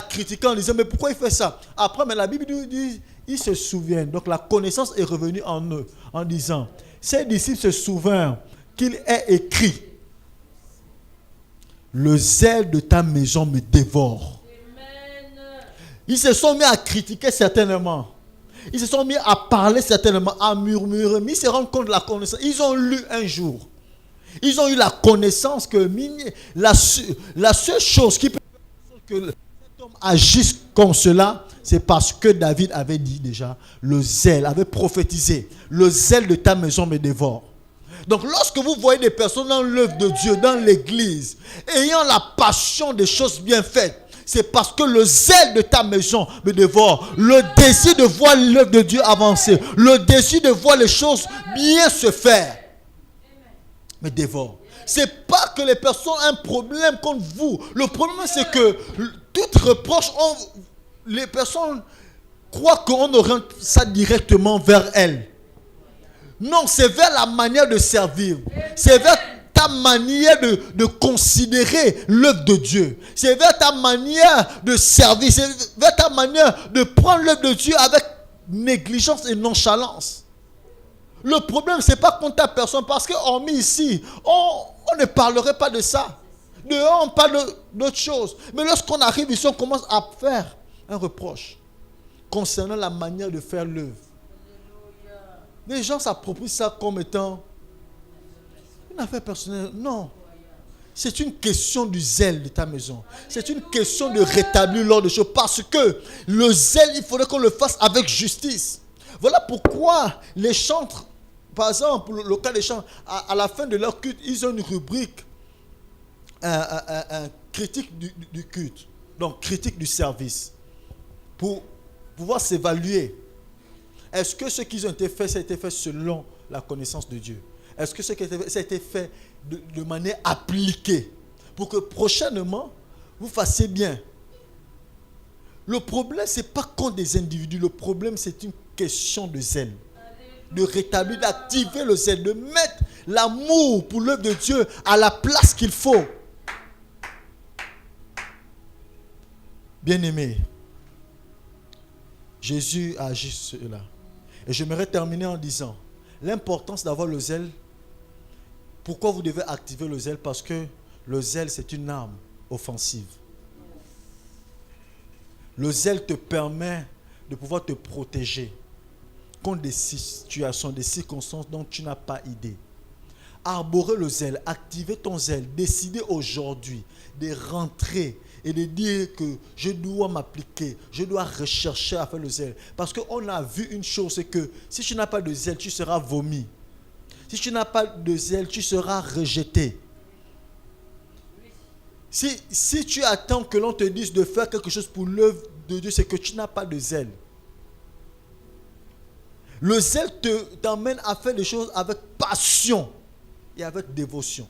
critiquer en disant, mais pourquoi il fait ça? Après, mais la Bible dit, ils se souviennent. Donc la connaissance est revenue en eux, en disant, ces disciples se souviennent qu'il est écrit, le zèle de ta maison me dévore. Ils se sont mis à critiquer certainement. Ils se sont mis à parler certainement, à murmurer. Mais ils se rendent compte de la connaissance. Ils ont lu un jour. Ils ont eu la connaissance que la seule chose qui peut faire que cet homme agisse comme cela, c'est parce que David avait dit déjà, le zèle, avait prophétisé, le zèle de ta maison me dévore. Donc lorsque vous voyez des personnes dans l'œuvre de Dieu, dans l'église, ayant la passion des choses bien faites, c'est parce que le zèle de ta maison me dévore. Le désir de voir l'œuvre de Dieu avancer, le désir de voir les choses bien se faire, me dévore. C'est pas que les personnes ont un problème contre vous. Le problème, c'est que toute reproche, les personnes croient qu'on oriente ça directement vers elles. Non, c'est vers la manière de servir. C'est vers ta manière de considérer l'œuvre de Dieu. C'est vers ta manière de servir. C'est vers ta manière de prendre l'œuvre de Dieu avec négligence et nonchalance. Le problème, ce n'est pas contre ta personne, parce qu'hormis ici, on ne parlerait pas de ça. Dehors, on parle d'autre chose. Mais lorsqu'on arrive ici, on commence à faire un reproche concernant la manière de faire l'œuvre. Les gens s'approprient ça comme étant une affaire personnelle. Non. C'est une question du zèle de ta maison. C'est une question de rétablir l'ordre des choses. Parce que le zèle, il faudrait qu'on le fasse avec justice. Voilà pourquoi les chantres, par exemple, le cas des chantres, à la fin de leur culte, ils ont une rubrique critique du culte. Donc, critique du service. Pour pouvoir s'évaluer. Est-ce que ce qu'ils ont été fait, ça a été fait selon la connaissance de Dieu? Est-ce que ce qui a été fait, ça a été fait de manière appliquée? Pour que prochainement, vous fassiez bien. Le problème, ce n'est pas contre des individus. Le problème, c'est une question de zèle. De rétablir, d'activer le zèle, de mettre l'amour pour l'œuvre de Dieu à la place qu'il faut. Bien-aimé, Jésus a agi cela. Et j'aimerais terminer en disant l'importance d'avoir le zèle. Pourquoi vous devez activer le zèle? Parce que le zèle, c'est une arme offensive. Le zèle te permet de pouvoir te protéger contre des situations, des circonstances dont tu n'as pas idée. Arborer le zèle, activer ton zèle, décider aujourd'hui de rentrer et de dire que je dois m'appliquer, je dois rechercher à faire le zèle. Parce qu'on a vu une chose, c'est que si tu n'as pas de zèle, tu seras vomi. Si tu n'as pas de zèle, tu seras rejeté. Si tu attends que l'on te dise de faire quelque chose pour l'œuvre de Dieu, c'est que tu n'as pas de zèle. Le zèle t'emmène à faire les choses avec passion et avec dévotion.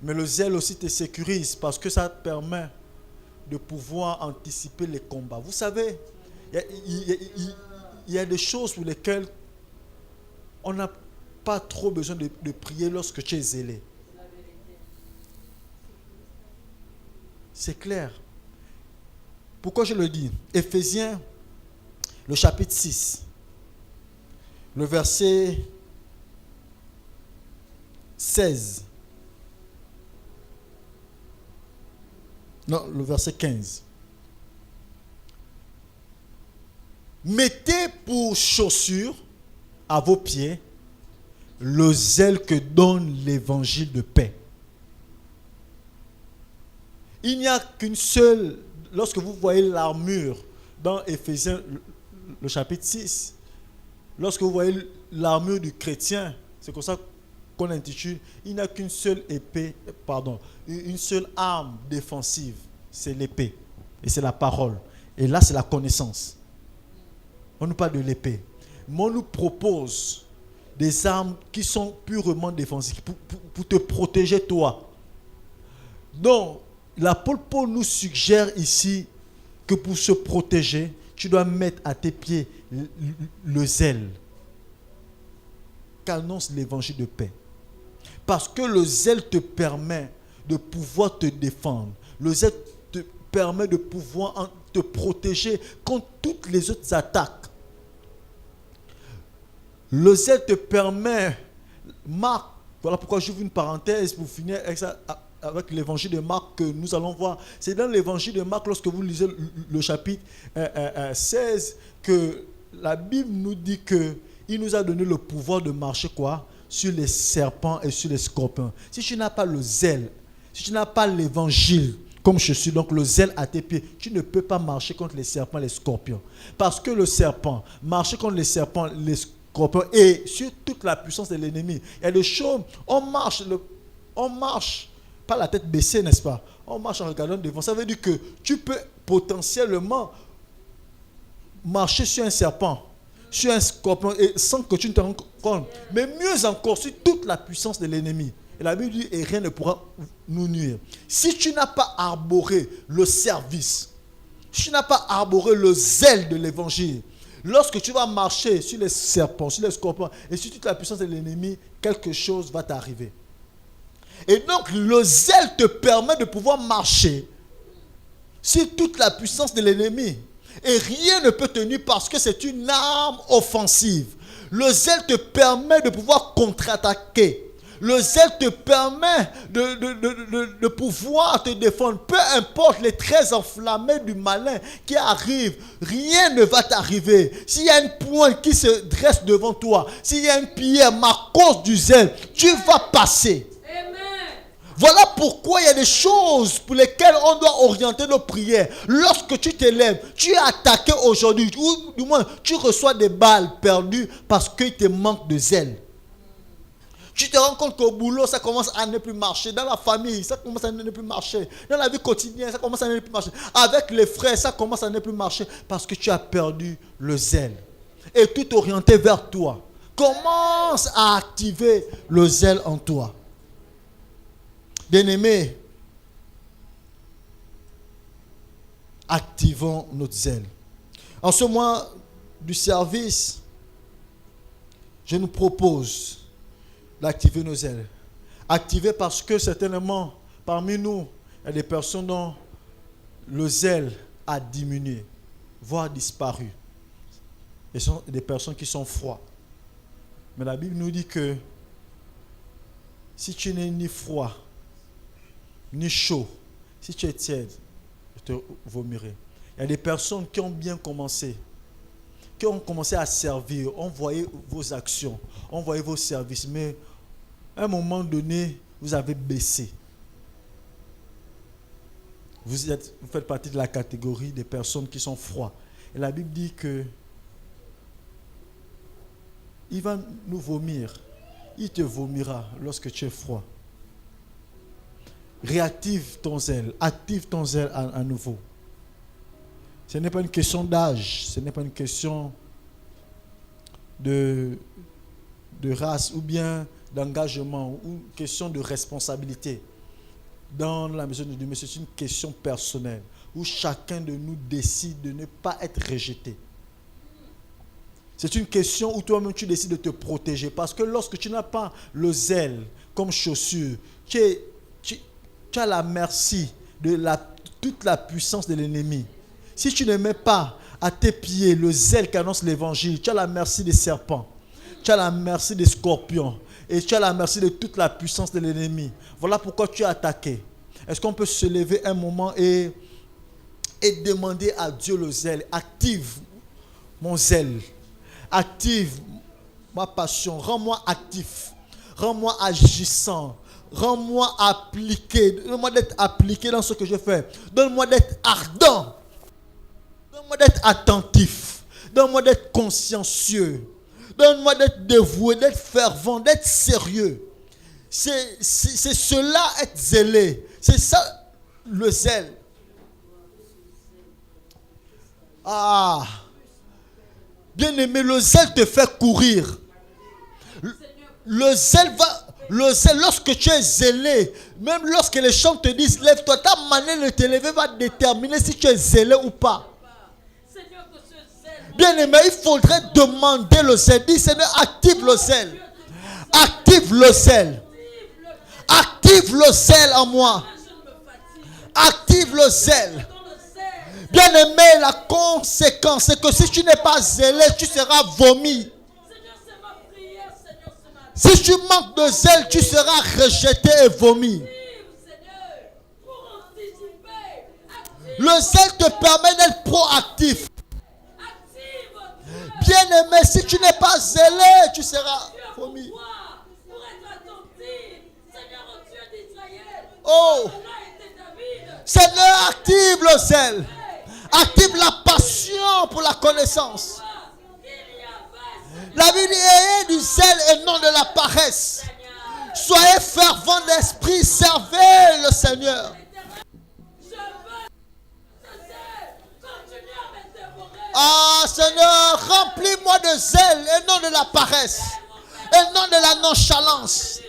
Mais le zèle aussi te sécurise parce que ça te permet de pouvoir anticiper les combats. Vous savez, il y a des choses pour lesquelles on n'a pas trop besoin de prier lorsque tu es zélé. C'est clair. Pourquoi je le dis? Éphésiens, le chapitre 6, le verset 16. Non, le verset 15. Mettez pour chaussure à vos pieds le zèle que donne l'évangile de paix. Il n'y a qu'une seule, lorsque vous voyez l'armure dans Éphésiens, le chapitre 6, lorsque vous voyez l'armure du chrétien, c'est comme ça qu'on intitule, il n'y a qu'une seule une seule arme défensive, c'est l'épée. Et c'est la parole. Et là, c'est la connaissance. On nous parle de l'épée. Mais on nous propose des armes qui sont purement défensives, pour te protéger toi. Donc, l'apôtre Paul nous suggère ici que pour se protéger, tu dois mettre à tes pieds le zèle qu'annonce l'évangile de paix. Parce que le zèle te permet de pouvoir te défendre. Le zèle te permet de pouvoir te protéger contre toutes les autres attaques. Le zèle te permet, Marc, voilà pourquoi j'ouvre une parenthèse pour finir avec l'évangile de Marc que nous allons voir. C'est dans l'évangile de Marc, lorsque vous lisez le chapitre 16, que la Bible nous dit qu'il nous a donné le pouvoir de marcher quoi? Sur les serpents et sur les scorpions. Si tu n'as pas le zèle, si tu n'as pas l'évangile, comme je suis, donc le zèle à tes pieds, tu ne peux pas marcher contre les serpents et les scorpions. Parce que le serpent, marcher contre les serpents, les scorpions, et sur toute la puissance de l'ennemi. Il y a des choses, on marche, pas la tête baissée, n'est-ce pas? On marche en regardant devant. Ça veut dire que tu peux potentiellement marcher sur un serpent, sur un scorpion, et sans que tu ne te rendes compte. Mais mieux encore, sur toute la puissance de l'ennemi. Et la Bible dit, et rien ne pourra nous nuire. Si tu n'as pas arboré le service, si tu n'as pas arboré le zèle de l'évangile, lorsque tu vas marcher sur les serpents, sur les scorpions et sur toute la puissance de l'ennemi, quelque chose va t'arriver. Et donc, le zèle te permet de pouvoir marcher sur toute la puissance de l'ennemi. Et rien ne peut tenir parce que c'est une arme offensive. Le zèle te permet de pouvoir contre-attaquer. Le zèle te permet de pouvoir te défendre. Peu importe les traits enflammés du malin qui arrivent, rien ne va t'arriver. S'il y a une pointe qui se dresse devant toi, s'il y a une pierre, mais à cause du zèle, tu vas passer. Voilà pourquoi il y a des choses pour lesquelles on doit orienter nos prières. Lorsque tu t'élèves, tu es attaqué aujourd'hui, ou du moins tu reçois des balles perdues parce qu'il te manque de zèle. Tu te rends compte qu'au boulot, ça commence à ne plus marcher. Dans la famille, ça commence à ne plus marcher. Dans la vie quotidienne, ça commence à ne plus marcher. Avec les frères, ça commence à ne plus marcher parce que tu as perdu le zèle. Et tout orienté vers toi. Commence à activer le zèle en toi. Bien-aimés, activons notre zèle. En ce mois du service, je nous propose d'activer nos zèles. Activer parce que certainement, parmi nous, il y a des personnes dont le zèle a diminué, voire disparu. Et ce sont des personnes qui sont froides. Mais la Bible nous dit que si tu n'es ni froid, ni chaud, si tu es tiède, je te vomirai. Il y a des personnes qui ont bien commencé, qui ont commencé à servir, ont voyé vos actions, ont voyé vos services, mais à un moment donné, vous avez baissé. Vous faites partie de la catégorie des personnes qui sont froides. Et la Bible dit que il va nous vomir. Il te vomira lorsque tu es froid. Réactive ton zèle, active ton zèle à nouveau. Ce n'est pas une question d'âge, ce n'est pas une question de race ou bien d'engagement ou une question de responsabilité. Dans la maison de Dieu, mais c'est une question personnelle où chacun de nous décide de ne pas être rejeté. C'est une question où toi-même tu décides de te protéger parce que lorsque tu n'as pas le zèle comme chaussure, tu as la merci de toute la puissance de l'ennemi. Si tu ne mets pas à tes pieds le zèle qu'annonce l'évangile, tu as la merci des serpents, tu as la merci des scorpions et tu as la merci de toute la puissance de l'ennemi. Voilà pourquoi tu es attaqué. Est-ce qu'on peut se lever un moment et demander à Dieu le zèle? Active mon zèle. Active ma passion. Rends-moi actif. Rends-moi agissant. Rends-moi appliqué. Donne-moi d'être appliqué dans ce que je fais. Donne-moi d'être ardent. Donne-moi d'être attentif. Donne-moi d'être consciencieux. Donne-moi d'être dévoué, d'être fervent, d'être sérieux. C'est cela, être zélé. C'est ça, le zèle. Ah, bien-aimé, le zèle te fait courir. Le zèle, lorsque tu es zélé, même lorsque les gens te disent lève-toi, ta manière de te lever va déterminer si tu es zélé ou pas. Bien-aimé, il faudrait demander le zèle. Dis Seigneur, active le zèle. Active le zèle. Active le zèle en moi. Active le zèle. Bien-aimé, la conséquence, c'est que si tu n'es pas zélé, tu seras vomi. Si tu manques de zèle, tu seras rejeté et vomi. Le zèle te permet d'être proactif. Bien-aimé, si tu n'es pas zélé, tu seras vomi. Oh, Seigneur, active le zèle. Active la passion pour la connaissance. La Bible dit ayez du zèle et non de la paresse. Soyez fervents d'esprit, servez le Seigneur. Ah Seigneur, remplis-moi de zèle et non de la paresse. Et non de la nonchalance.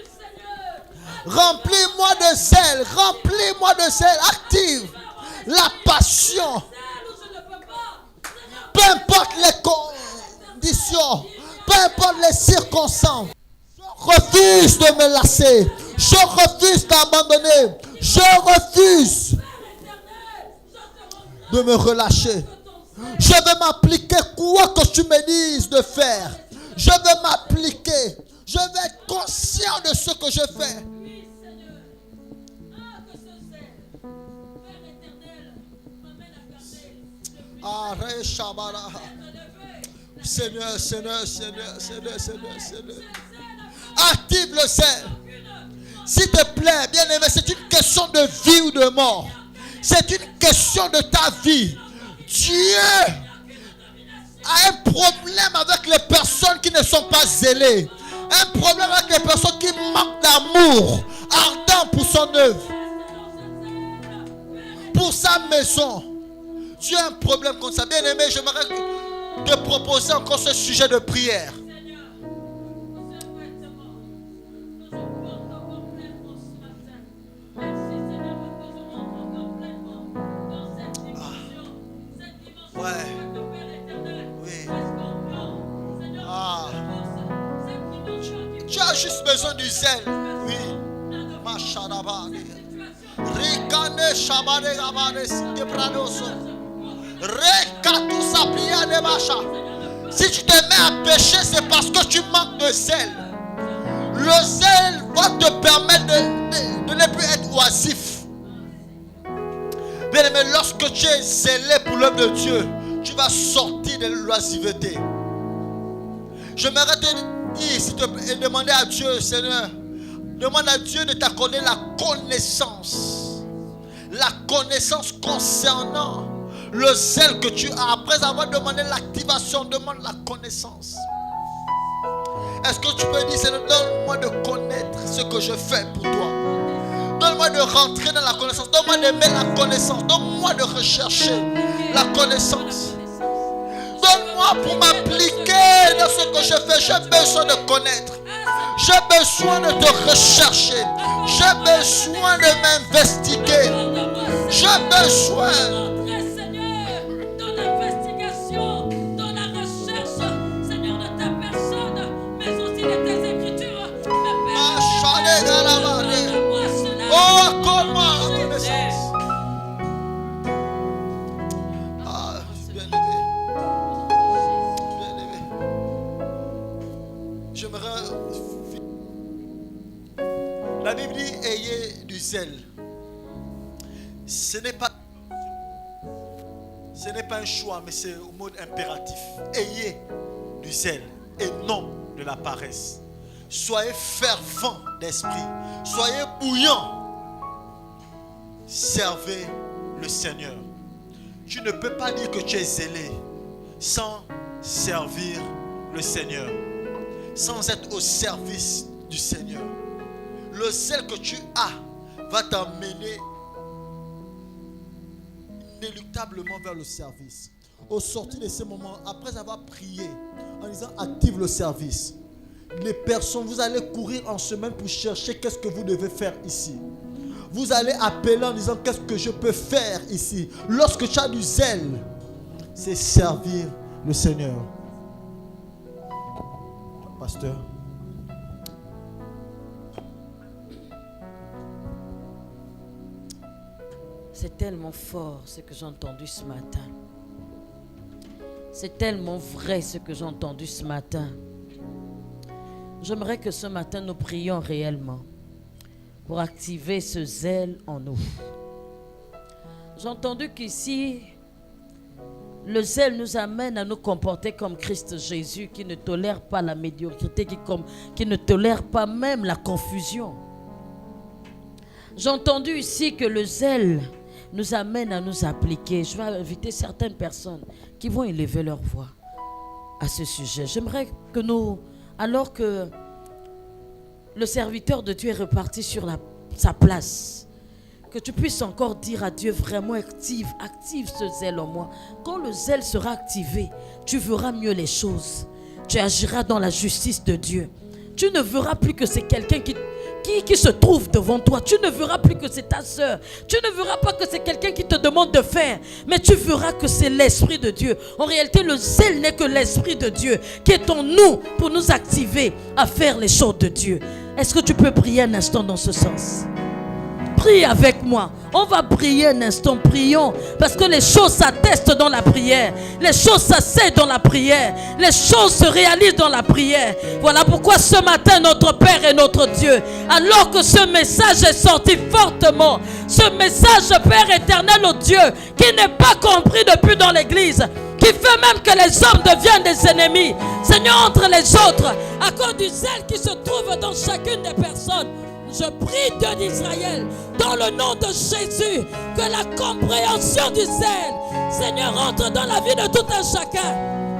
Remplis-moi de zèle, remplis-moi de zèle. Active la passion. Peu importe les conditions, peu importe les circonstances. Je refuse de me lasser. Je refuse d'abandonner. Je refuse de me relâcher. Je veux m'appliquer quoi que tu me dises de faire. Je veux m'appliquer. Je veux être conscient de ce que je fais. Arrête Shabara. Seigneur. Active le zèle. S'il te plaît, bien-aimé, c'est une question de vie ou de mort. C'est une question de ta vie. Dieu a un problème avec les personnes qui ne sont pas zélées. Un problème avec les personnes qui manquent d'amour ardent pour son œuvre, pour sa maison. Dieu a un problème comme ça. Bien aimé, j'aimerais te proposer encore ce sujet de prière. Ouais. Oui. Ah. Tu as juste besoin du zèle. Oui. Macharabani. Rikane shabare gabare sikebradoso. Rekatu sapia de bacha. Si tu te mets à pécher, c'est parce que tu manques de zèle. Le zèle va te permettre de ne plus être oisif. Bien aimé, lorsque tu es zélé pour l'œuvre de Dieu, tu vas sortir de l'oisiveté. J'aimerais te dire, s'il te plaît, et demander à Dieu, Seigneur, demande à Dieu de t'accorder la connaissance. La connaissance concernant le zèle que tu as. Après avoir demandé l'activation, demande la connaissance. Est-ce que tu peux dire, Seigneur, donne-moi de connaître ce que je fais pour toi. Donne-moi de rentrer dans la connaissance. Donne-moi d'aimer la connaissance. Donne-moi de rechercher la connaissance. Donne-moi pour m'appliquer dans ce que je fais. J'ai besoin de connaître. J'ai besoin de te rechercher. J'ai besoin de m'investiguer. J'ai besoin. Oh, accorde-moi la connaissance. Ah, bien aimé. Bien aimé. J'aimerais. La Bible dit ayez du zèle. Ce n'est pas un choix, mais c'est au mode impératif. Ayez du zèle et non de la paresse. Soyez fervent d'esprit. Soyez bouillant. Servez le Seigneur. Tu ne peux pas dire que tu es zélé sans servir le Seigneur, sans être au service du Seigneur. Le zèle que tu as va t'emmener inéluctablement vers le service. Au sortir de ces moments, après avoir prié, en disant active le service, les personnes, vous allez courir en semaine pour chercher qu'est-ce que vous devez faire ici. Vous allez appeler en disant qu'est-ce que je peux faire ici. Lorsque tu as du zèle, c'est servir le Seigneur. Pasteur. C'est tellement fort ce que j'ai entendu ce matin. C'est tellement vrai ce que j'ai entendu ce matin. J'aimerais que ce matin nous prions réellement pour activer ce zèle en nous. J'ai entendu qu'ici, le zèle nous amène à nous comporter comme Christ Jésus, qui ne tolère pas la médiocrité, qui ne tolère pas même la confusion. J'ai entendu ici que le zèle nous amène à nous appliquer. Je vais inviter certaines personnes qui vont élever leur voix à ce sujet. J'aimerais que nous, alors que le serviteur de Dieu est reparti sur sa place, que tu puisses encore dire à Dieu vraiment active ce zèle en moi. Quand le zèle sera activé, tu verras mieux les choses. Tu agiras dans la justice de Dieu. Tu ne verras plus que c'est quelqu'un qui se trouve devant toi. Tu ne verras plus que c'est ta soeur. Tu ne verras pas que c'est quelqu'un qui te demande de faire. Mais tu verras que c'est l'Esprit de Dieu. En réalité, le zèle n'est que l'Esprit de Dieu qui est en nous pour nous activer à faire les choses de Dieu. Est-ce que tu peux prier un instant dans ce sens? Prie avec moi. On va prier un instant. Prions. Parce que les choses s'attestent dans la prière. Les choses s'assèent dans la prière. Les choses se réalisent dans la prière. Voilà pourquoi ce matin, notre Père et notre Dieu, alors que ce message est sorti fortement, ce message, Père éternel, au Dieu, qui n'est pas compris depuis dans l'église, qui fait même que les hommes deviennent des ennemis, Seigneur, entre les autres, à cause du zèle qui se trouve dans chacune des personnes, je prie, Dieu d'Israël, dans le nom de Jésus, que la compréhension du zèle, Seigneur, entre dans la vie de tout un chacun,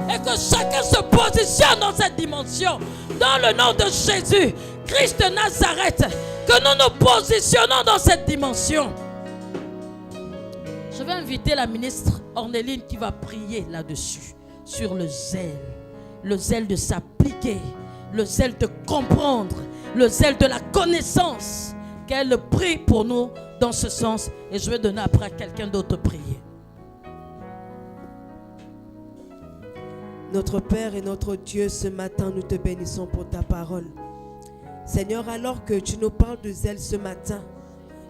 et que chacun se positionne dans cette dimension, dans le nom de Jésus, Christ de Nazareth, que nous nous positionnons dans cette dimension. Je vais inviter la ministre Orneline qui va prier là-dessus, sur le zèle de s'appliquer, le zèle de comprendre, le zèle de la connaissance, qu'elle prie pour nous dans ce sens. Et je vais donner après à quelqu'un d'autre prier. Notre Père et notre Dieu, ce matin, nous te bénissons pour ta parole. Seigneur, alors que tu nous parles de zèle ce matin,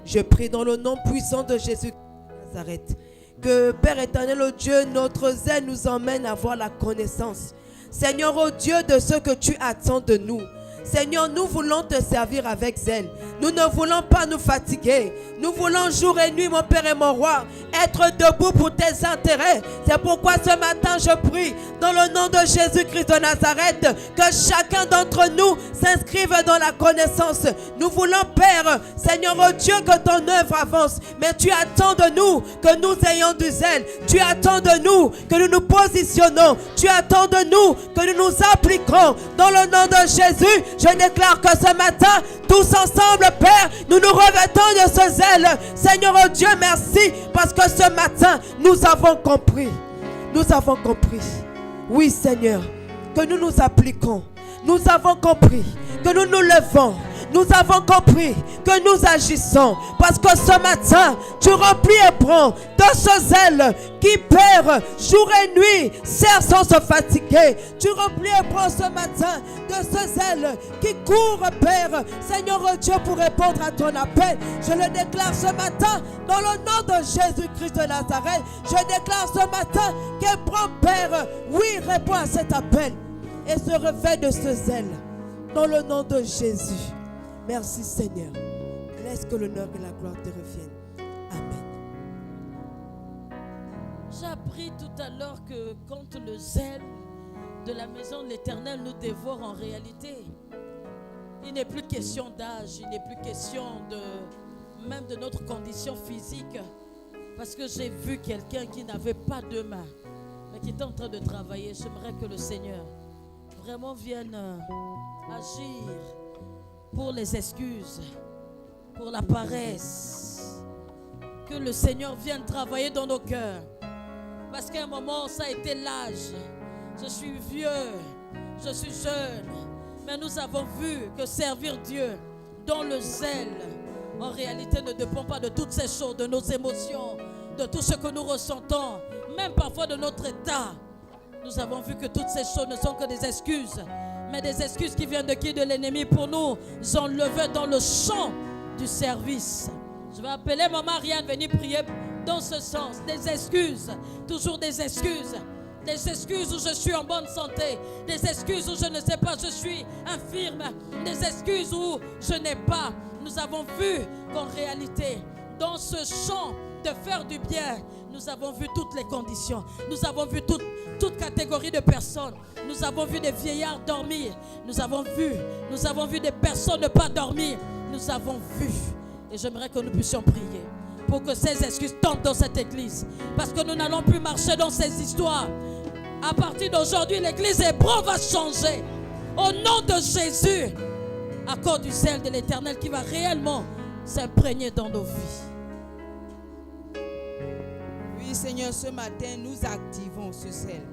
je prie dans le nom puissant de Jésus de Nazareth, que Père éternel, oh Dieu, notre zèle nous emmène à voir la connaissance. Seigneur, oh Dieu, de ce que tu attends de nous. Seigneur, nous voulons te servir avec zèle. Nous ne voulons pas nous fatiguer. Nous voulons jour et nuit, mon Père et mon Roi, être debout pour tes intérêts. C'est pourquoi ce matin je prie dans le nom de Jésus-Christ de Nazareth que chacun d'entre nous s'inscrive dans la connaissance. Nous voulons, Père, Seigneur, oh Dieu, que ton œuvre avance. Mais tu attends de nous que nous ayons du zèle. Tu attends de nous que nous nous positionnons. Tu attends de nous que nous nous appliquons. Dans le nom de Jésus, je déclare que ce matin, tous ensemble, Père, nous nous revêtons de ce zèle. Seigneur, oh Dieu, merci, parce que ce matin, nous avons compris. Nous avons compris. Oui, Seigneur, que nous nous appliquons. Nous avons compris que nous nous levons. Nous avons compris que nous agissons. Parce que ce matin, tu remplis et prends de ce zèle qui perd jour et nuit, sert sans se fatiguer. Tu remplis et prends ce matin de ce zèle qui court, Père, Seigneur Dieu, pour répondre à ton appel. Je le déclare ce matin dans le nom de Jésus-Christ de Nazareth. Je déclare ce matin qu'elle prend, Père, oui, répond à cet appel et se revêt de ce zèle dans le nom de Jésus. Merci Seigneur. Laisse que l'honneur et la gloire te reviennent. Amen. J'ai appris tout à l'heure que quand le zèle de la maison de l'Éternel nous dévore en réalité, il n'est plus question d'âge, il n'est plus question même de notre condition physique. Parce que j'ai vu quelqu'un qui n'avait pas de main, mais qui est en train de travailler. J'aimerais que le Seigneur vraiment vienne agir pour les excuses, pour la paresse. Que le Seigneur vienne travailler dans nos cœurs. Parce qu'à un moment, ça a été l'âge. Je suis vieux, je suis jeune. Mais nous avons vu que servir Dieu dans le zèle, en réalité, ne dépend pas de toutes ces choses, de nos émotions, de tout ce que nous ressentons, même parfois de notre état. Nous avons vu que toutes ces choses ne sont que des excuses, mais des excuses qui viennent de qui? De l'ennemi pour nous enlever dans le champ du service. Je vais appeler Maman Ariane, venir prier dans ce sens. Des excuses, toujours des excuses. Des excuses où je suis en bonne santé. Des excuses où je ne sais pas, je suis infirme. Des excuses où je n'ai pas. Nous avons vu qu'en réalité, dans ce champ de faire du bien, nous avons vu toutes les conditions. Nous avons vu toute catégorie de personnes. Nous avons vu des vieillards dormir. Nous avons vu des personnes ne pas dormir. Nous avons vu. Et j'aimerais que nous puissions prier pour que ces excuses tombent dans cette église. Parce que nous n'allons plus marcher dans ces histoires. À partir d'aujourd'hui, l'église Hébron va changer. Au nom de Jésus, à cause du zèle de l'Éternel qui va réellement s'imprégner dans nos vies. Oui, Seigneur, ce matin, nous activons ce zèle.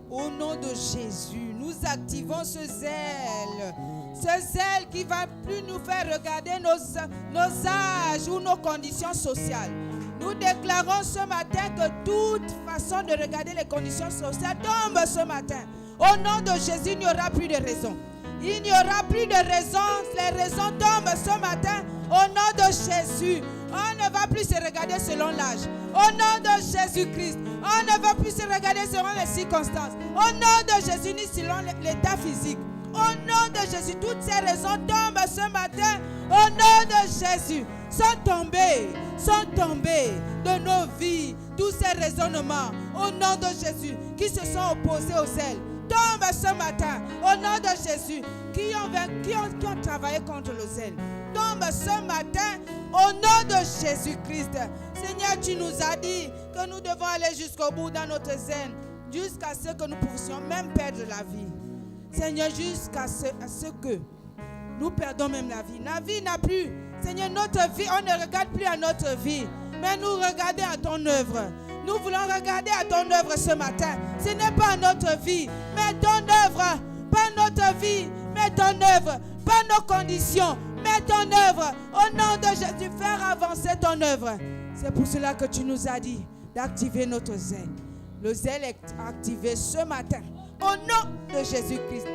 Au nom de Jésus, nous activons ce zèle. Ce zèle qui ne va plus nous faire regarder nos âges ou nos conditions sociales. Nous déclarons ce matin que toute façon de regarder les conditions sociales tombe ce matin. Au nom de Jésus, il n'y aura plus de raison. Il n'y aura plus de raison. Les raisons tombent ce matin. Au nom de Jésus, on ne va plus se regarder selon l'âge. Au nom de Jésus-Christ, on ne va plus se regarder selon les circonstances. Au nom de Jésus, ni selon l'état physique. Au nom de Jésus, toutes ces raisons tombent ce matin. Au nom de Jésus, sont tombés de nos vies. Tous ces raisonnements, au nom de Jésus, qui se sont opposés au zèle, tombent ce matin. Au nom de Jésus, qui ont travaillé contre le zèle, tombent ce matin. Au nom de Jésus-Christ. Seigneur, tu nous as dit que nous devons aller jusqu'au bout dans notre zèle, jusqu'à ce que nous puissions même perdre la vie. Seigneur, jusqu'à ce que nous perdons même la vie. La vie n'a plus. Seigneur, notre vie, on ne regarde plus à notre vie, mais nous regardons à ton œuvre. Nous voulons regarder à ton œuvre ce matin. Ce n'est pas notre vie, mais ton œuvre. Pas notre vie, mais ton œuvre. Pas nos conditions, mais ton œuvre. Au nom de Jésus, faire avancer ton œuvre. C'est pour cela que tu nous as dit d'activer notre zèle. Le zèle est activé ce matin. Au nom de Jésus-Christ.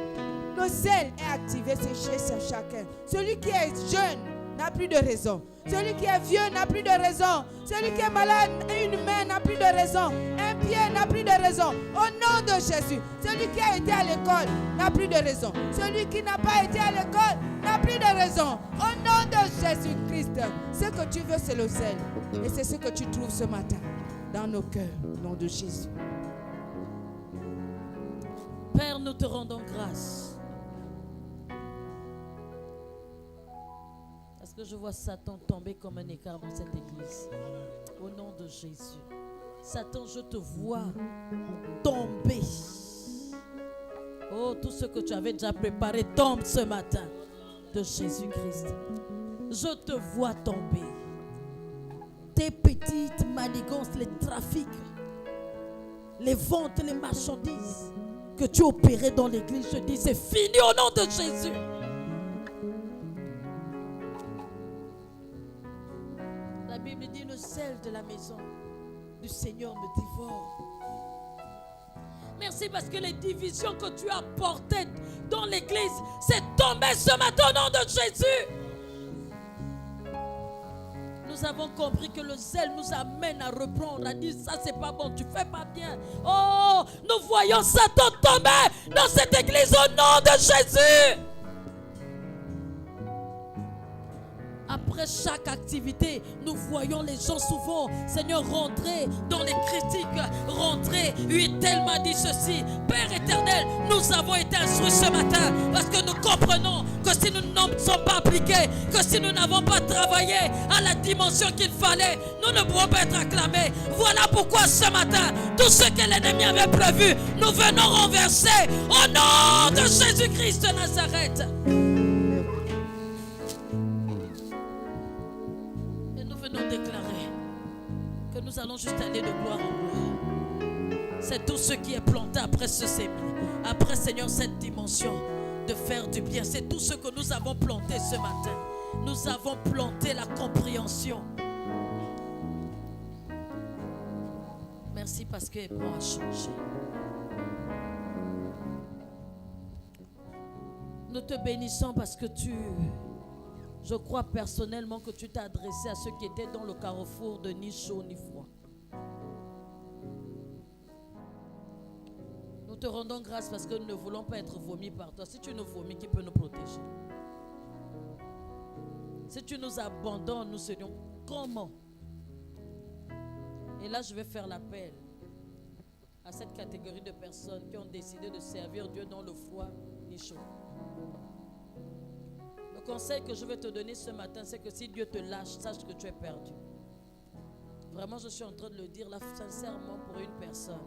Le zèle est activé chez chacun. Celui qui est jeune n'a plus de raison. Celui qui est vieux n'a plus de raison. Celui qui est malade, une main n'a plus de raison. Un pied n'a plus de raison. Au nom de Jésus. Celui qui a été à l'école n'a plus de raison. Celui qui n'a pas été à l'école n'a plus de raison. Au nom de Jésus-Christ. Ce que tu veux, c'est le zèle. Et c'est ce que tu trouves ce matin dans nos cœurs. Au nom de Jésus. Père, nous te rendons grâce. Parce que je vois Satan tomber comme un écart dans cette église. Au nom de Jésus. Satan, je te vois tomber. Oh, tout ce que tu avais déjà préparé tombe ce matin. De Jésus-Christ. Je te vois tomber. Tes petites manigances, les trafics, les ventes, les marchandises que tu opérais dans l'église, je dis c'est fini au nom de Jésus. La Bible dit le zèle de la maison du Seigneur me dévore. Merci parce que les divisions que tu as portées dans l'église, c'est tombé ce matin au nom de Jésus. Nous avons compris que le zèle nous amène à reprendre, à dire ça c'est pas bon, tu fais pas bien. Oh, nous voyons Satan tomber dans cette église au nom de Jésus. après chaque activité, nous voyons les gens souvent, Seigneur, rentrer dans les critiques, rentrer. Oui, tel m'a dit ceci. Père éternel, nous avons été instruits ce matin parce que nous comprenons que si nous ne sommes pas appliqués, que si nous n'avons pas travaillé à la dimension qu'il fallait, nous ne pourrons pas être acclamés. Voilà pourquoi ce matin, tout ce que l'ennemi avait prévu, nous venons renverser au nom de Jésus-Christ de Nazareth. Et nous venons déclarer que nous allons juste aller de gloire en gloire. C'est tout ce qui est planté après ce sémi, après, Seigneur, cette dimension de faire du bien. C'est tout ce que nous avons planté ce matin. Nous avons planté la compréhension. Merci parce que bon a changé. Nous te bénissons parce que je crois personnellement que tu t'es adressé à ceux qui étaient dans le carrefour de ni chaud ni froid. Nous te rendons grâce parce que nous ne voulons pas être vomis par toi. Si tu nous vomis, qui peut nous protéger? Si tu nous abandonnes, nous serions comment? Et là, je vais faire l'appel à cette catégorie de personnes qui ont décidé de servir Dieu dans le froid ni chaud. Le conseil que je vais te donner ce matin, c'est que si Dieu te lâche, sache que tu es perdu. Vraiment, je suis en train de le dire là sincèrement pour une personne.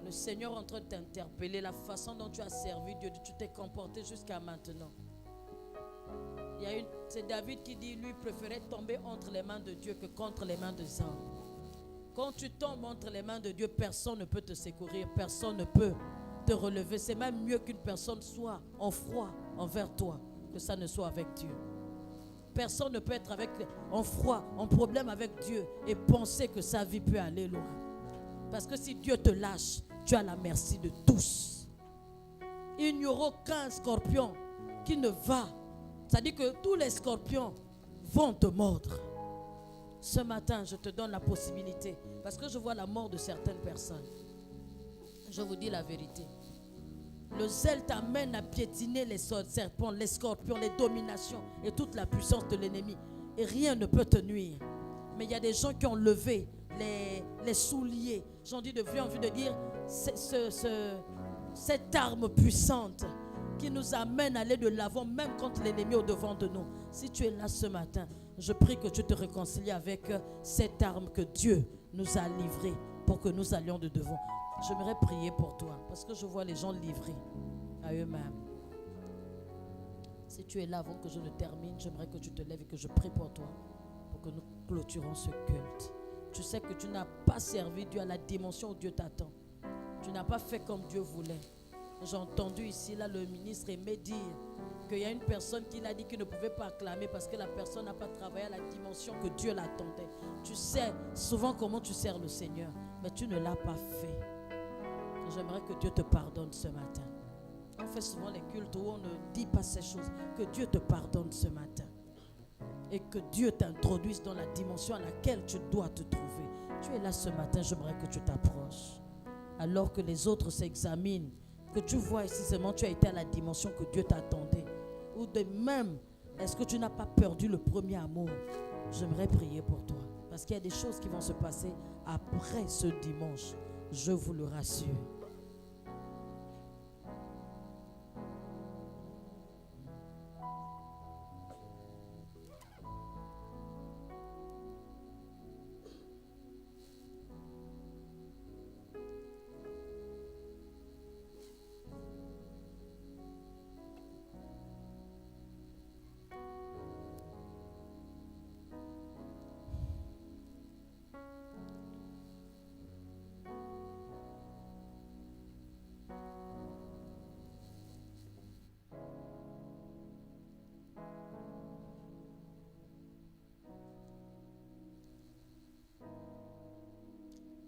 Le Seigneur est en train de t'interpeller, la façon dont tu as servi Dieu, tu t'es comporté jusqu'à maintenant. C'est David qui dit, lui préférait tomber entre les mains de Dieu que contre les mains des hommes. Quand tu tombes entre les mains de Dieu, personne ne peut te secourir, personne ne peut te relever. C'est même mieux qu'une personne soit en froid envers toi que ça ne soit avec Dieu. Personne ne peut être en froid, en problème avec Dieu et penser que sa vie peut aller loin. Parce que si Dieu te lâche, tu as la merci de tous. Il n'y aura aucun scorpion qui ne va. C'est-à-dire que tous les scorpions vont te mordre. Ce matin, je te donne la possibilité. Parce que je vois la mort de certaines personnes. Je vous dis la vérité. Le zèle t'amène à piétiner les serpents, les scorpions, les dominations et toute la puissance de l'ennemi. Et rien ne peut te nuire. Mais il y a des gens qui ont levé les souliers. J'ai envie de dire cette arme puissante qui nous amène à aller de l'avant même quand l'ennemi est au devant de nous. Si tu es là ce matin, je prie que tu te réconcilies avec cette arme que Dieu nous a livrée pour que nous allions de devant. J'aimerais prier pour toi parce que je vois les gens livrés à eux-mêmes. Si tu es là avant que je ne termine, j'aimerais que tu te lèves et que je prie pour toi pour que nous clôturons ce culte. Tu sais que tu n'as pas servi Dieu à la dimension où Dieu t'attend. Tu n'as pas fait comme Dieu voulait. J'ai entendu ici, là, le ministre aimait dire qu'il y a une personne qui l'a dit qu'il ne pouvait pas acclamer parce que la personne n'a pas travaillé à la dimension que Dieu l'attendait. Tu sais souvent comment tu sers le Seigneur, mais tu ne l'as pas fait. J'aimerais que Dieu te pardonne ce matin. On fait souvent les cultes où on ne dit pas ces choses. Que Dieu te pardonne ce matin. Et que Dieu t'introduise dans la dimension à laquelle tu dois te trouver. Tu es là ce matin, j'aimerais que tu t'approches. Alors que les autres s'examinent, que tu vois ici seulement tu as été à la dimension que Dieu t'attendait. Ou de même, est-ce que tu n'as pas perdu le premier amour? J'aimerais prier pour toi. Parce qu'il y a des choses qui vont se passer après ce dimanche. Je vous le rassure.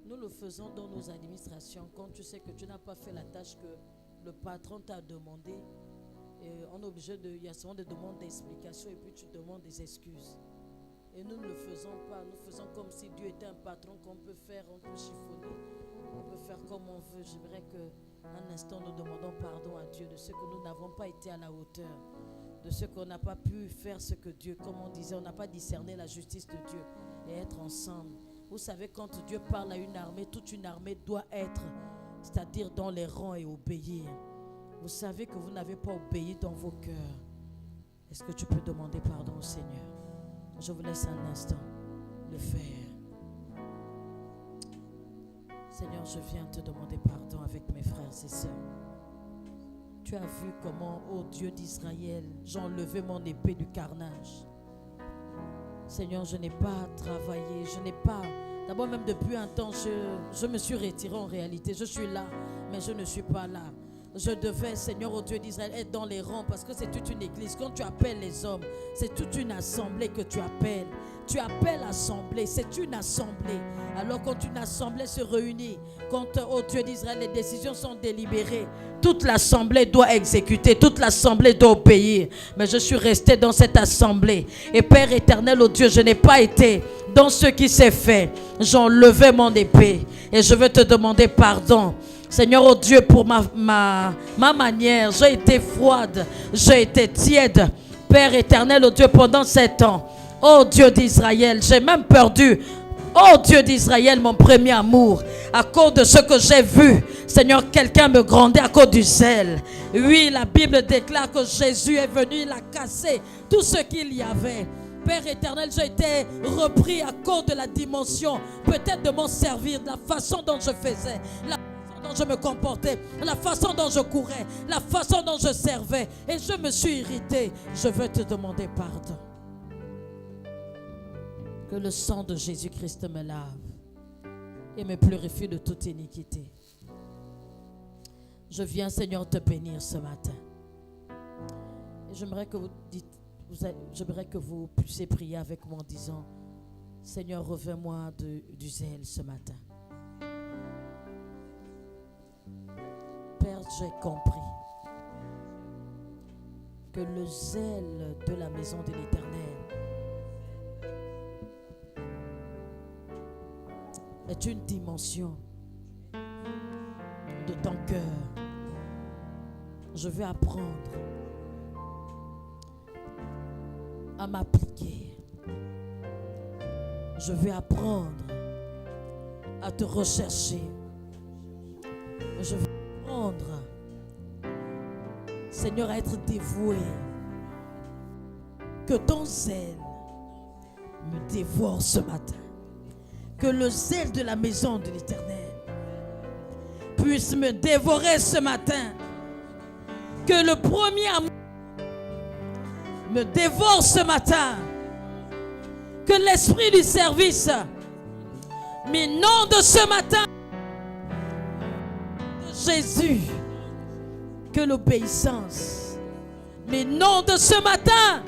Nous le faisons dans nos administrations. Quand tu sais que tu n'as pas fait la tâche que le patron t'a demandé, on est obligé il y a souvent des demandes d'explications et puis tu demandes des excuses. Et nous ne le faisons pas. Nous faisons comme si Dieu était un patron qu'on peut faire, on peut chiffonner, on peut faire comme on veut. J'aimerais qu'un instant nous demandons pardon à Dieu de ce que nous n'avons pas été à la hauteur. de ceux qu'on n'a pas pu faire ce que Dieu, comme on disait, on n'a pas discerné la justice de Dieu et être ensemble. Vous savez, quand Dieu parle à une armée, toute une armée doit être, c'est-à-dire dans les rangs et obéir. Vous savez que vous n'avez pas obéi dans vos cœurs. Est-ce que tu peux demander pardon au Seigneur? Je vous laisse un instant le faire. Seigneur, je viens te demander pardon avec mes frères et sœurs. Tu as vu comment, ô Dieu d'Israël, j'ai enlevé mon épée du carnage. Seigneur, je n'ai pas travaillé, je n'ai pas... D'abord, même depuis un temps, je me suis retiré en réalité. Je suis là, mais je ne suis pas là. Je devais, Seigneur, ô Dieu d'Israël, être dans les rangs parce que c'est toute une église. Quand tu appelles les hommes, c'est toute une assemblée que tu appelles. Tu appelles assemblée, c'est une assemblée. Alors quand une assemblée se réunit, quand, ô Dieu d'Israël, les décisions sont délibérées, toute l'assemblée doit exécuter, toute l'assemblée doit obéir. Mais je suis resté dans cette assemblée. Et Père éternel, ô Dieu, je n'ai pas été dans ce qui s'est fait. J'ai enlevé mon épée et je veux te demander pardon. Seigneur, oh Dieu, pour ma manière, j'ai été froide, j'ai été tiède. Père éternel, oh Dieu, pendant 7 ans, oh Dieu d'Israël, j'ai même perdu, oh Dieu d'Israël, mon premier amour, à cause de ce que j'ai vu. Seigneur, quelqu'un me grondait à cause du zèle. Oui, la Bible déclare que Jésus est venu, il a cassé tout ce qu'il y avait. Père éternel, j'ai été repris à cause de la dimension, peut-être de mon servir, de la façon dont je faisais, la dont je me comportais, la façon dont je courais, la façon dont je servais, et je me suis irrité. Je veux te demander pardon. Que le sang de Jésus-Christ me lave et me purifie de toute iniquité. Je viens, Seigneur, te bénir ce matin. Et j'aimerais que vous puissiez prier avec moi en disant: Seigneur, revins-moi du zèle ce matin. Père, j'ai compris que le zèle de la maison de l'Éternel est une dimension de ton cœur. Je vais apprendre à m'appliquer. Je vais apprendre à te rechercher. Je vais apprendre, Seigneur, à être dévoué. Que ton zèle me dévore ce matin. Que le zèle de la maison de l'Éternel puisse me dévorer ce matin. Que le premier amour me dévore ce matin. Que l'esprit du service m'inonde ce matin. Jésus, que l'obéissance m'inonde ce matin.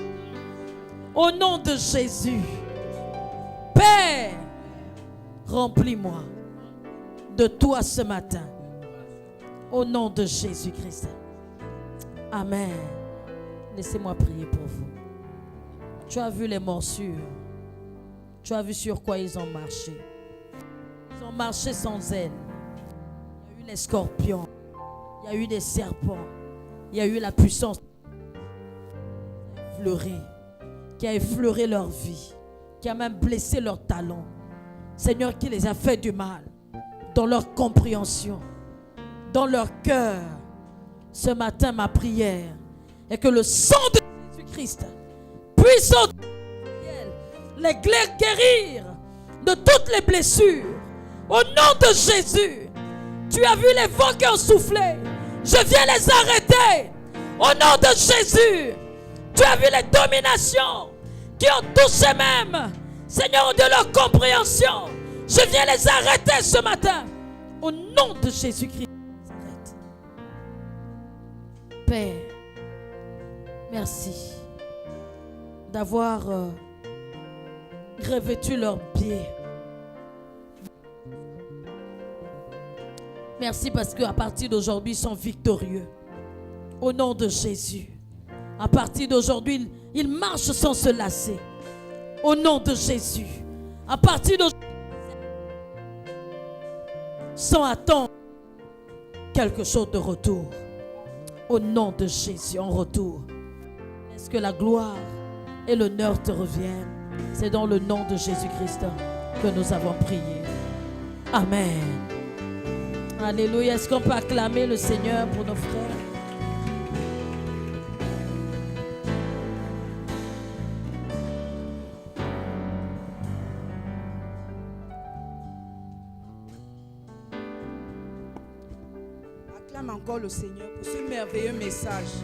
Au nom de Jésus. Père, remplis-moi de toi ce matin. Au nom de Jésus-Christ. Amen. Laissez-moi prier pour vous. Tu as vu les morsures. Tu as vu sur quoi ils ont marché. Ils ont marché sans zèle. Il y a eu les scorpions. Il y a eu les serpents. Il y a eu la puissance qui a effleuré leur vie, qui a même blessé leurs talons. Seigneur, qui les a fait du mal dans leur compréhension, dans leur cœur. Ce matin, ma prière est que le sang de Jésus-Christ puisse les guérir de toutes les blessures. Au nom de Jésus, tu as vu les vents qui ont soufflé. Je viens les arrêter. Au nom de Jésus, tu as vu les dominations qui ont touché même, Seigneur, de leur compréhension. Je viens les arrêter ce matin. Au nom de Jésus-Christ. Père, merci d'avoir revêtu leurs pieds. Merci parce qu'à partir d'aujourd'hui, ils sont victorieux. Au nom de Jésus. À partir d'aujourd'hui, ils marchent sans se lasser. Au nom de Jésus. À partir d'aujourd'hui, sans attendre quelque chose de retour. Au nom de Jésus, en retour. ce que la gloire et l'honneur te reviennent. C'est dans le nom de Jésus-Christ que nous avons prié. Amen. Alléluia. Est-ce qu'on peut acclamer le Seigneur pour nos frères? Acclame encore le Seigneur pour ce merveilleux message.